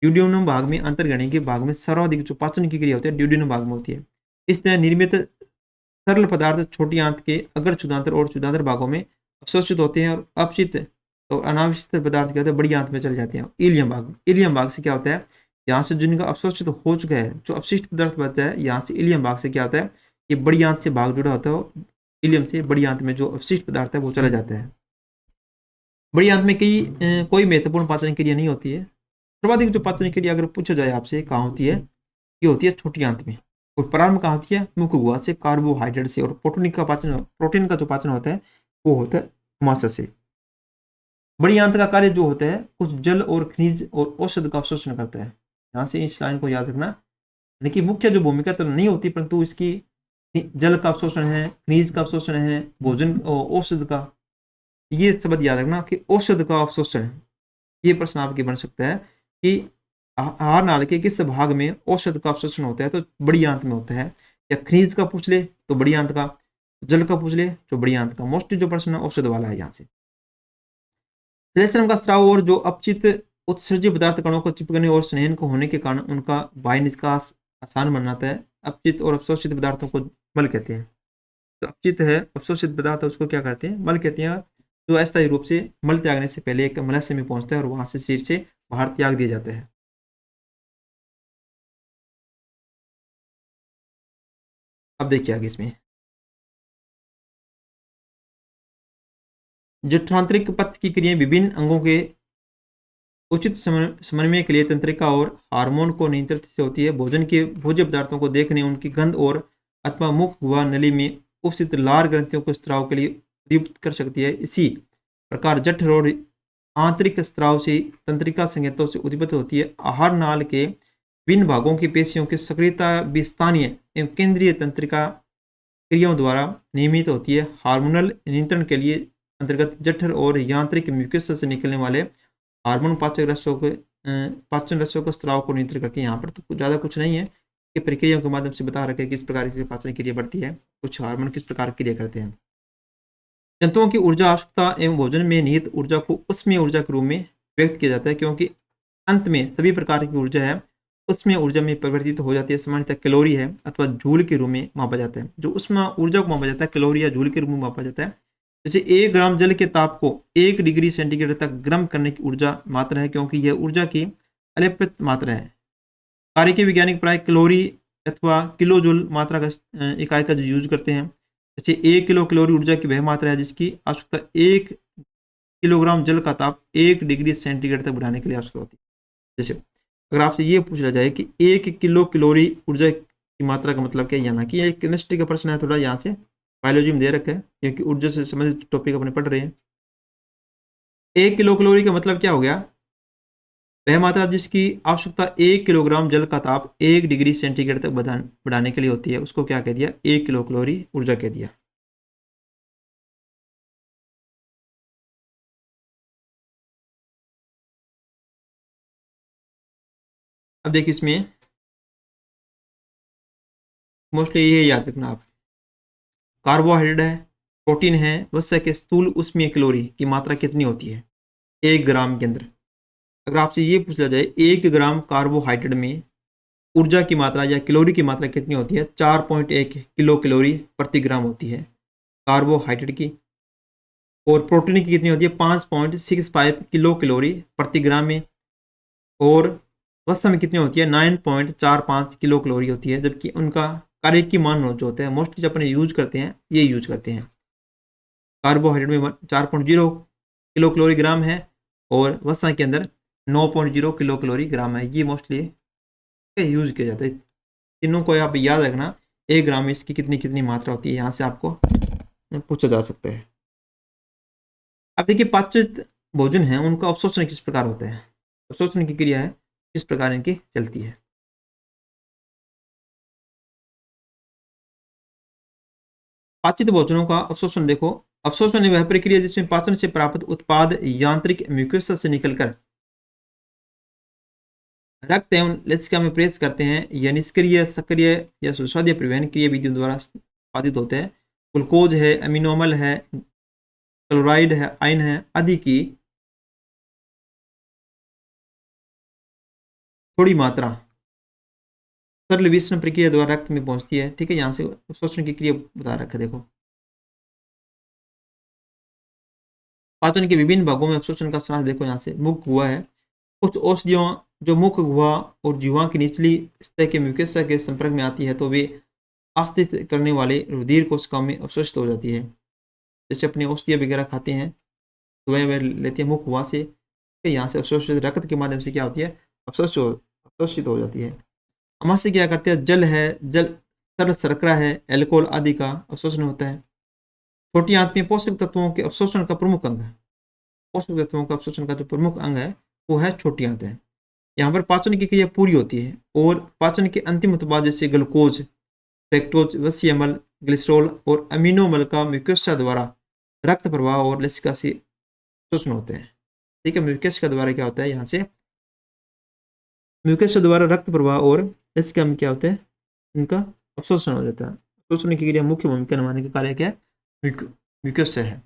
ड्यूडेनम भाग में अंतर्ग्रहणी के भाग में सर्वाधिक जो पाचन की क्रिया होती है ड्यूडेनम भाग में होती है। इस तरह निर्मित सरल पदार्थ छोटी आंत के अग्र क्षुदांतर और क्षुदांतर भागों में अवशोषित होते हैं और अपचित और अनावश्यक पदार्थ क्या होते हैं, बड़ी आंत में चले जाते हैं। इलियम भाग, इलियम भाग से क्या होता है, यहाँ से जिनका अवशोषित हो चुका है, जो अपशिष्ट पदार्थ बचता है, यहाँ से इलियम भाग से क्या होता है, ये बड़ी आंत से भाग जुड़ा होता है। इलियम से बड़ी आंत में जो अपशिष्ट पदार्थ है वो चला जाता है। बड़ी आंत में कोई महत्वपूर्ण पाचन क्रिया नहीं होती है। सर्वाधिक जो पाचन क्रिया अगर पूछा जाए आपसे कहाँ होती है, ये होती है छोटी आंत में। और प्रारंभ कहाँ होती है, मुख्य गुहा से, कार्बोहाइड्रेट से। और प्रोटीन का जो पाचन होता है वो होता है मांस से। बड़ी आंत का कार्य जो होता है कुछ जल और खनिज और औषध का अवशोषण करता है। यहाँ से इस लाइन को याद रखना, यानी कि मुख्य जो भूमिका तो नहीं होती, परंतु इसकी जल का अवशोषण है, खनिज का अवशोषण है, भोजन औषध का। ये शब्द याद रखना कि औषध का अवशोषण। ये प्रश्न आपके बन सकता है कि आहार नाल के किस भाग में औषध का अवशोषण होता है, तो बड़ी आंत में होता है। या खनिज का पूछ ले तो बड़ी आंत का, जल का पूछ ले तो बड़ी आंत का। मोस्टली जो प्रश्न औषध वाला है यहाँ से। श्लेष्म का स्राव और जो अपचित उत्सर्जित पदार्थ कणों को चिपकने और स्नेहन को होने के कारण उनका बाह्य निष्कास आसान बनाता है। अपचित और अवशोषित पदार्थों को मल कहते हैं। तो अपचित है, अवशोषित पदार्थ उसको क्या कहते हैं, मल कहते हैं। जो अस्थायी रूप से मल त्यागने से पहले एक मलाशय में पहुंचता है और वहां से शरीर से बाहर त्याग दिया जाता है। अब देखिए आगे इसमें जठरांतरिक पथ की क्रियाएं विभिन्न अंगों के उचित समन्वय के लिए तंत्रिका और हार्मोन को नियंत्रित से होती है। भोजन के भोज्य पदार्थों को देखने, उनकी गंध और अथवा मुख गुहा नली में उपस्थित लार ग्रंथियों को स्त्राव के लिए उद्दीपित कर सकती है। इसी प्रकार जठर और आंतरिक स्त्राव से तंत्रिका संकेतों से उद्दीपित होती है। आहार नाल के विभिन्न भागों की पेशियों की सक्रियता भी स्थानीय एवं केंद्रीय तंत्रिका क्रियाओं द्वारा नियमित होती है। हार्मोनल नियंत्रण के लिए अंतर्गत जठर और यांत्रिक म्यूकस से निकलने वाले हार्मोन पाचन रसों को स्त्राव को नियंत्रित करके। यहाँ पर तो ज़्यादा कुछ नहीं है कि प्रक्रियाओं के माध्यम से बता रखे किस प्रकार की पाचन क्रिया बढ़ती है, कुछ हार्मोन किस प्रकार क्रिया करते हैं। जंतुओं की ऊर्जा आवश्यकता एवं भोजन में निहित ऊर्जा को उष्मीय ऊर्जा के रूप में व्यक्त किया जाता है, क्योंकि अंत में सभी प्रकार की ऊर्जा है उष्मीय ऊर्जा में परिवर्तित हो जाती है। सामान्यतः कैलोरी है अथवा जूल के रूप में मापा जाता है। जो उष्मा ऊर्जा को मापा जाता है कैलोरी या जूल के रूप में मापा जाता है। जैसे 1 ग्राम जल के ताप को 1 डिग्री सेंटीग्रेड तक गर्म करने की ऊर्जा मात्रा है, क्योंकि यह ऊर्जा की अलिप्त मात्रा है। कार्य के वैज्ञानिक प्राय कैलोरी अथवा किलो जूल मात्रा का इकाई का जो यूज करते हैं। जैसे 1 किलो कैलोरी ऊर्जा की वह मात्रा है जिसकी आवश्यकता 1 किलोग्राम जल का ताप 1 डिग्री सेंटीग्रेड तक बढ़ाने के लिए आवश्यक होती है। जैसे अगर आपसे ये पूछा जाए कि 1 किलो कैलोरी ऊर्जा की मात्रा का मतलब क्या है, यहाँ की एक केमिस्ट्री का प्रश्न है, थोड़ा यहाँ से बायोलॉजी में दे रखा है क्योंकि ऊर्जा से संबंधित टॉपिक अपने पढ़ रहे हैं। 1 किलो कैलोरी का मतलब क्या हो गया, वह मात्रा जिसकी आवश्यकता 1 किलोग्राम जल का ताप 1 डिग्री सेंटीग्रेड तक बढ़ाने के लिए होती है, उसको क्या कह दिया, 1 किलो कैलोरी ऊर्जा कह दिया। अब देखिए इसमें मोस्टली ये याद रखना आप, कार्बोहाइड्रेट है, प्रोटीन है, वसा के स्थूल उष्मीय कैलोरी की मात्रा कितनी होती है 1 ग्राम के अंदर। अगर आपसे ये पूछ लिया जाए 1 ग्राम कार्बोहाइड्रेट में ऊर्जा की मात्रा या कैलोरी की मात्रा कितनी होती है, 4.1 किलो कैलोरी प्रति ग्राम होती है कार्बोहाइड्रेट की। और प्रोटीन की कितनी होती है, 5.65 किलो कैलोरी प्रति ग्राम में। और वसा में कितनी होती है, 9.45 किलो कैलोरी होती है। जबकि उनका कार्य की मान जो होता है मोस्टली जो अपने यूज करते हैं ये यूज करते हैं। कार्बोहाइड्रेट में 4.0 किलो कैलोरी ग्राम है और वसा के अंदर 9.0 किलो कैलोरी ग्राम है। ये मोस्टली यूज किया जाता है। तीनों को आप याद रखना, 1 ग्राम में इसकी कितनी कितनी मात्रा होती है, यहाँ से आपको पूछा जा सकता है। अब देखिए पाचित भोजन है उनका अवशोषण किस प्रकार होता है, अवशोषण की क्रिया है किस प्रकार इनकी चलती है। पाचित भोजनों का अवशोषण देखो, अवशोषण वह प्रक्रिया जिसमें पाचन से प्राप्त उत्पाद यांत्रिक म्यूकोसा से निकलकर रक्त एवं लसिका में प्रेस करते हैं या निष्क्रिय सक्रिय या सुस्वाद्य परिवहन क्रिया विधियों द्वारा उत्पादित होते हैं। ग्लूकोज है, अमीनो अम्ल है, क्लोराइड है, आयन है आदि की थोड़ी मात्रा सरल विषण प्रक्रिया द्वारा रक्त में पहुंचती है। ठीक है, यहाँ से अवशोषण की क्रिया बता रखा है। देखो पाचन के विभिन्न भागों में अवशोषण का सार देखो, यहाँ से मुख गुहा है, कुछ औषधियों जो मुख गुहा और जिह्वा की निचली सतह के म्यूकोसा के संपर्क में आती है तो वे आस्तित करने वाले रुधिर कोशिकाओं में अवशोषित हो जाती है। जैसे अपने औषधियाँ वगैरह खाते हैं तो वह लेते हैं मुख गुहा से, यहाँ से अवशोषित रक्त के माध्यम से क्या होती है, अवशोषित हो जाती है। हमारे से क्या करते हैं, जल है, जल तरल शर्करा है, एल्कोहल आदि का अवशोषण होता है। छोटी आंत में पोषक तत्वों के अवशोषण का प्रमुख अंग है, पोषक तत्वों का अवशोषण का जो प्रमुख अंग है वो है छोटी आंत है। यहाँ पर पाचन की क्रिया पूरी होती है और पाचन के अंतिम उत्पाद जैसे ग्लूकोज, फ्रैक्टोज, वसीय अम्ल ग्लिसरॉल और अमीनो अम्ल का म्यूकोसा द्वारा रक्त प्रवाह और लसिका से अवशोषण होते हैं। ठीक है, म्यूकोसा के द्वारा क्या होता है, यहाँ से म्यूकोसा द्वारा रक्त प्रवाह और लसिका में क्या होता है, उनका अवशोषण हो जाता है। अवशोषण की क्रिया मुख्य भूमिका निभाने का कार्य क्या है, म्यूकोसा है।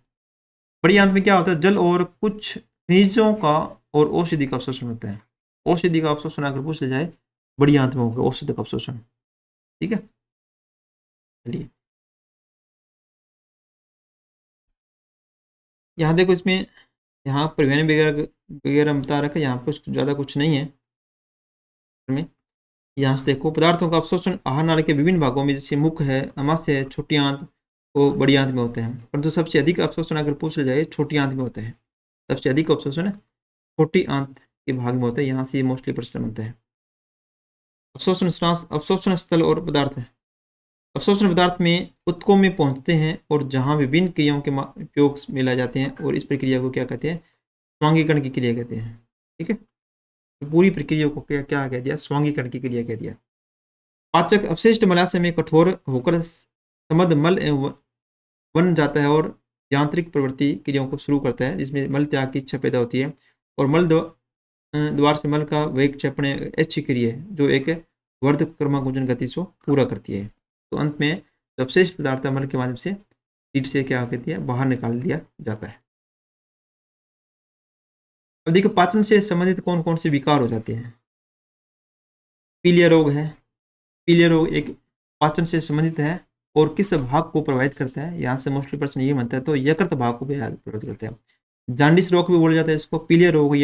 बड़ी आंत में क्या होता है, जल और कुछ खनिजों का और औषधि का अवशोषण होता है। औषधि का अवशोषण अगर पूछ लिया जाए, बड़ी आंत में होगा औषधि का अवशोषण। ठीक है, चलिए यहाँ देखो, इसमें यहाँ परिवहन वगैरह वगैरह बता रखा है, यहाँ पर ज़्यादा कुछ नहीं है में। यहाँ से देखो, पदार्थों का अवशोषण आहार नाली के विभिन्न भागों में, जैसे मुख है, अमाशय है, छोटी आंत वो बड़ी आंत में होते हैं, परंतु सबसे अधिक अवशोषण अगर पूछ लिया जाए छोटी आंत में होता है। सबसे अधिक अवशोषण छोटी आंत के भाग में होता है, यहाँ से ये मोस्टली प्रश्न बनता है। अवशोषण श्वास, अवशोषण स्थल और पदार्थ है। अवशोषण पदार्थ में उत्तकों में पहुंचते हैं और जहां विभिन्न क्रियाओं के उपयोग में लाए जाते हैं, और इस प्रक्रिया को क्या कहते हैं, स्वांगीकरण की क्रिया कहते हैं। ठीक है, पूरी प्रक्रिया को क्या क्या कह दिया, स्वांगीकरण की क्रिया कह दिया। पाचक अपशिष्ट मलाशय में कठोर होकर समद मल बन जाता है और यांत्रिक प्रवृत्ति क्रियाओं को शुरू करता है, जिसमें मल त्याग की इच्छा पैदा होती है और मल द्वार से मल का वेग क्षेपण अच्छी क्रिया है, जो एक वर्ध क्रमांकुजन गति से पूरा करती है। तो अंत में अपशिष्ट पदार्थ मल के माध्यम से पीठ से क्या कहती है, बाहर निकाल दिया जाता है। अब देखिए, पाचन से संबंधित कौन कौन से विकार हो जाते हैं। पीलिया रोग है। पीलिया रोग एक पाचन से संबंधित है और किस भाग को प्रभावित करता है, यहाँ से मोस्टली प्रश्न ये बनता है, तो यकृत भाग को प्रभावित करता है। जांडिस रोग भी बोला जाता है इसको, पीलिया रोग,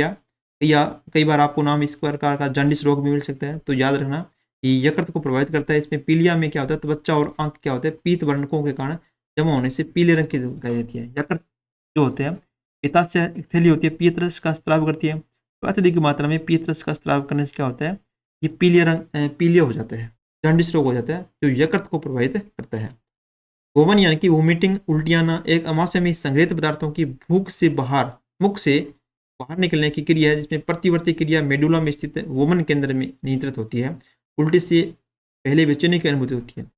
या कई बार आपको नाम इस प्रकार का जांडिस रोग भी मिल सकता है। तो याद रखना कि यकृत को प्रभावित करता है। इसमें पीलिया में क्या होता है, त्वचा और आंख क्या होते हैं, पीत वर्णकों के कारण जमा होने से पीले रंग की दिखाई देती है। यकृत जो होते हैं, पित्ताशय थैली होती है, पीत रस का स्त्राव करती है। तो अत्यधिक मात्रा में पीत रस का स्त्राव करने से क्या होता है, ये पीले रंग पीलिया हो जाता है, जॉन्डिस रोग हो जाता है, जो यकृत को प्रभावित करता है। गोमन यानी कि वोमिटिंग, उल्टियाँ आना, एक अमाशय में संग्रहित पदार्थों की भूख से बाहर, मुख से बाहर निकलने की क्रिया है, जिसमें प्रतिवर्ती क्रिया मेडुला में स्थित वोमन केंद्र में नियंत्रित होती है। उल्टी से पहले बेचैनी की अनुभूति होती है।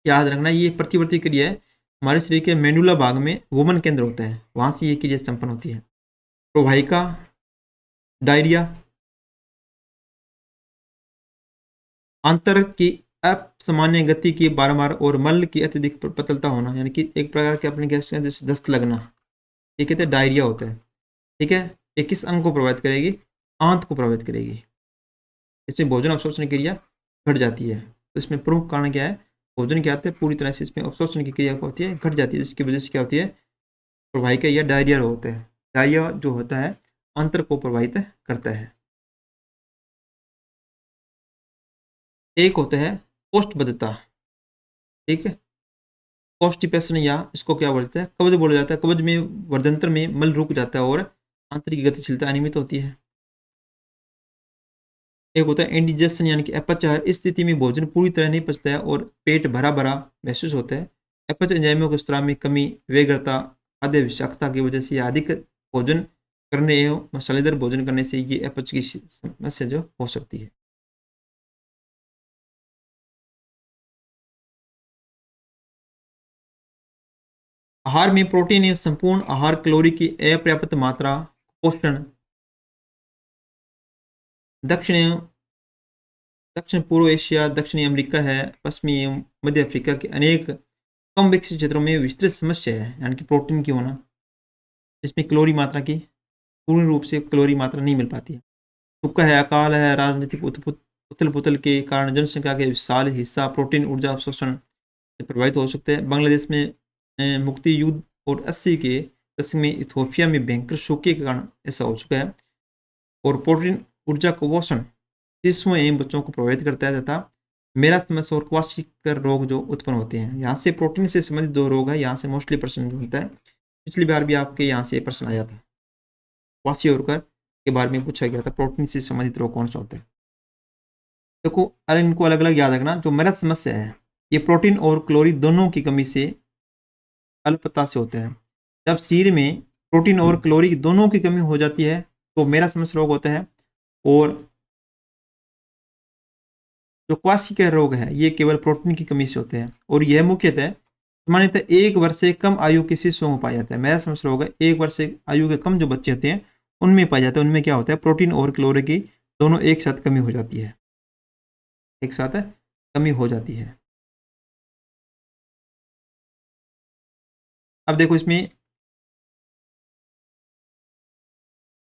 याद रखना, ये प्रतिवर्ती क्रिया है, हमारे शरीर के मेडुला भाग में वोमन केंद्र होता है, वहां से ये क्रिया संपन्न होती है। प्रोवाहिका, डायरिया, आंतर की असामान्य गति की बारंबार और मल की अत्यधिक पतलता होना, यानी कि एक प्रकार के अपने जैसे दस्त लगना, ये कहते हैं डायरिया होता है। ठीक है, ये किस अंग को प्रभावित करेगी, आंत को प्रभावित करेगी। इसमें भोजन अवशोषण क्रिया घट जाती है। तो इसमें प्रमुख कारण क्या है, भोजन क्या होता है, पूरी तरह से इसमें अवशोषण की क्रिया होती है, घट जाती है, जिसकी वजह से क्या होती है, प्रवाहिका या डायरिया होता है। डायरिया जो होता है आंतर को प्रभावित करता है। एक होता है कोष्ठबद्धता। ठीक है, कॉन्स्टिपेशन, या इसको क्या बोलते हैं, कब्ज बोला जाता है। कब्ज में वर्धंत्र में मल रुक जाता है और आंतरिक गतिशीलता अनियमित होती है। एक होता है इंडिजेशन, यानी कि अपच। इस स्थिति में भोजन पूरी तरह नहीं पचता है और पेट भरा भरा महसूस होता है। अपच एंजाइमों के स्त्राव में कमी, वेगरता, खाद्य विषाक्तता की वजह से अधिक भोजन करने एवं मसालेदार भोजन करने से ये अपच की समस्या जो हो सकती है। आहार में प्रोटीन एवं संपूर्ण आहार कैलोरी की अपर्याप्त मात्रा, पोषण, दक्षिण दक्षिण पूर्व एशिया, दक्षिणी अमेरिका है, पश्चिमी एवं मध्य अफ्रीका के अनेक कम विकसित क्षेत्रों में विस्तृत समस्या है, यानी कि प्रोटीन की होना। इसमें कैलोरी मात्रा की पूर्ण रूप से कैलोरी मात्रा नहीं मिल पाती है। सूखा है, अकाल है, राजनीतिक उथल पुथल के कारण जनसंख्या के विशाल हिस्सा प्रोटीन ऊर्जा अवशोषण से प्रभावित हो सकते हैं। बांग्लादेश में मुक्ति युद्ध और 80 के दशक में इथोपिया में भयंकर सूखे के कारण ऐसा हो चुका है। और प्रोटीन ऊर्जा कुपोषण शिशुओं एवं बच्चों को प्रभावित करता है, तथा मेरास्मस और क्वाशिकर रोग जो उत्पन्न होते हैं। यहाँ से प्रोटीन से संबंधित दो रोग है, यहाँ से मोस्टली प्रश्न बनता है। पिछली बार भी आपके यहाँ से प्रश्न आया था, क्वाशियोकर के बारे में पूछा गया था, प्रोटीन से संबंधित रोग कौन सा होता है। देखो, अरे इनको अलग अलग याद रखना। जो मेरा समस्या है, ये प्रोटीन और कैलोरी दोनों की कमी से अल्पता से होता है। जब शरीर में प्रोटीन और कैलोरी दोनों की कमी हो जाती है तो मेरा समस्या रोग होता है। और जो क्वार्सिका रोग है ये केवल प्रोटीन की कमी से होते हैं और यह मुख्यतः सामान्यतः 1 वर्ष से कम आयु के शिशुओं में पाया जाता है। मेरा समझ होगा 1 वर्ष से आयु के कम जो बच्चे होते हैं उनमें पाया जाता है। उनमें क्या होता है, प्रोटीन और कैलोरी की दोनों एक साथ कमी हो जाती है, एक साथ कमी हो जाती है। अब देखो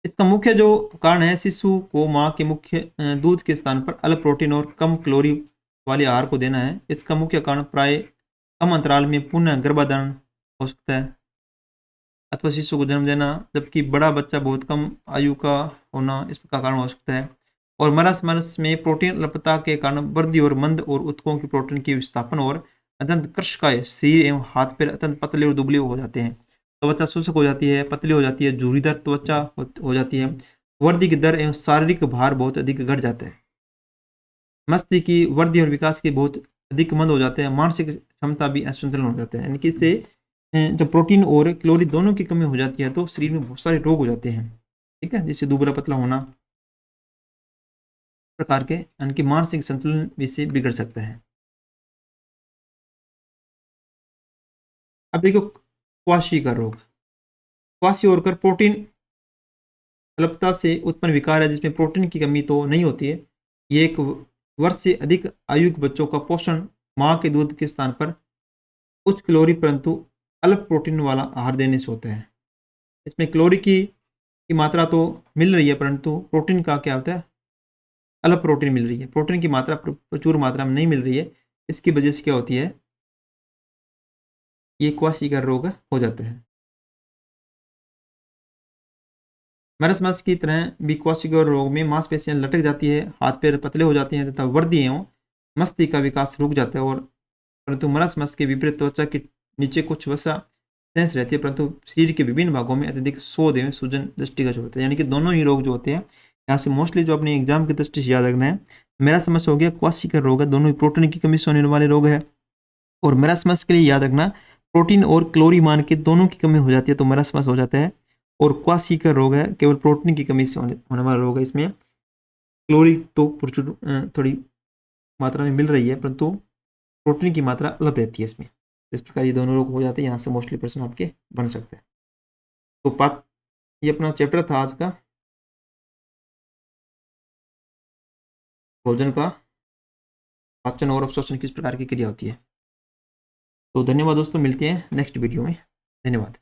इसका मुख्य जो कारण है, शिशु को माँ के मुख्य दूध के स्थान पर अलग प्रोटीन और कम कैलोरी वाले आहार को देना है। इसका मुख्य कारण प्राय कम अंतराल में पुनः गर्भाधान हो सकता है अथवा शिशु को जन्म देना, जबकि बड़ा बच्चा बहुत कम आयु का होना इसका कारण हो सकता है। और मरस में प्रोटीन अल्पता के कारण वृद्धि और मंद और उत्तकों की प्रोटीन की विस्थापन और अत्यंत कृशकाय शरीर एवं हाथ पैर अत्यंत पतले और दुबले हो जाते हैं। त्वचा शुष्क हो जाती है, पतली हो जाती है, झुर्रीदार त्वचा हो जाती है। वृद्धि की दर एवं शारीरिक भार बहुत अधिक घट जाता है। मस्तिष्क की वृद्धि और विकास के बहुत अधिक मंद हो जाते हैं। मानसिक क्षमता भी असंतुलन हो जाता है। यानी कि इससे जब प्रोटीन और कैलोरी दोनों की कमी हो जाती है तो शरीर में बहुत सारे रोग हो जाते हैं, ठीक है, जैसे दुबला पतला होना प्रकार के, यानी कि मानसिक संतुलन भी से बिगड़ सकता है। अब देखो क्वाशी का रोग, क्वाशी और प्रोटीन अल्पता से उत्पन्न विकार है जिसमें प्रोटीन की कमी तो नहीं होती है। ये 1 वर्ष से अधिक आयु के बच्चों का पोषण माँ के दूध के स्थान पर उच्च कैलोरी परंतु अल्प प्रोटीन वाला आहार देने से होता है। इसमें कैलोरी की मात्रा तो मिल रही है परंतु प्रोटीन का क्या होता है, अल्प प्रोटीन मिल रही है। प्रोटीन की मात्रा प्रचुर मात्रा में नहीं मिल रही है। इसकी वजह से क्या होती है, ये क्वार्सिका रोग हो जाता है। मरसमस की तरह भी क्वार्सिका रोग में मांसपेशियां लटक जाती है, हाथ पैर पतले हो जाते हैं तथा वृद्धि एवं मस्तिष्क का विकास रुक जाता है। और परंतु मरसमस के विपरीत त्वचा के नीचे कुछ वसा सेंस रहती है परंतु शरीर के विभिन्न भागों में अत्यधिक शोध एवं सूजन दृष्टिगत होता है। यानी कि दोनों ही रोग जो होते हैं, यहाँ से मोस्टली जो अपने एग्जाम की दृष्टि से याद रखना है, मेरासमस हो गया, क्वार्सिका रोग है, दोनों ही प्रोटीन की कमी से होने वाले रोग है। और मेरासमस के लिए याद रखना, प्रोटीन और कैलोरी मान के दोनों की कमी हो जाती है तो मेरासमस हो जाता है। और क्वार्सिका रोग है केवल प्रोटीन की कमी से होने वाला रोग है। इसमें कैलोरी तो प्रचुर थोड़ी मात्रा में मिल रही है परंतु प्रोटीन की मात्रा अलग रहती है इसमें। इस प्रकार ये दोनों रोग हो जाते हैं। यहाँ से मोस्टली प्रश्न आपके बन सकते हैं। तो ये अपना चैप्टर था आज का, भोजन का पाचन और अवशोषण किस प्रकार की क्रिया होती है। तो धन्यवाद दोस्तों, मिलते हैं नेक्स्ट वीडियो में। धन्यवाद।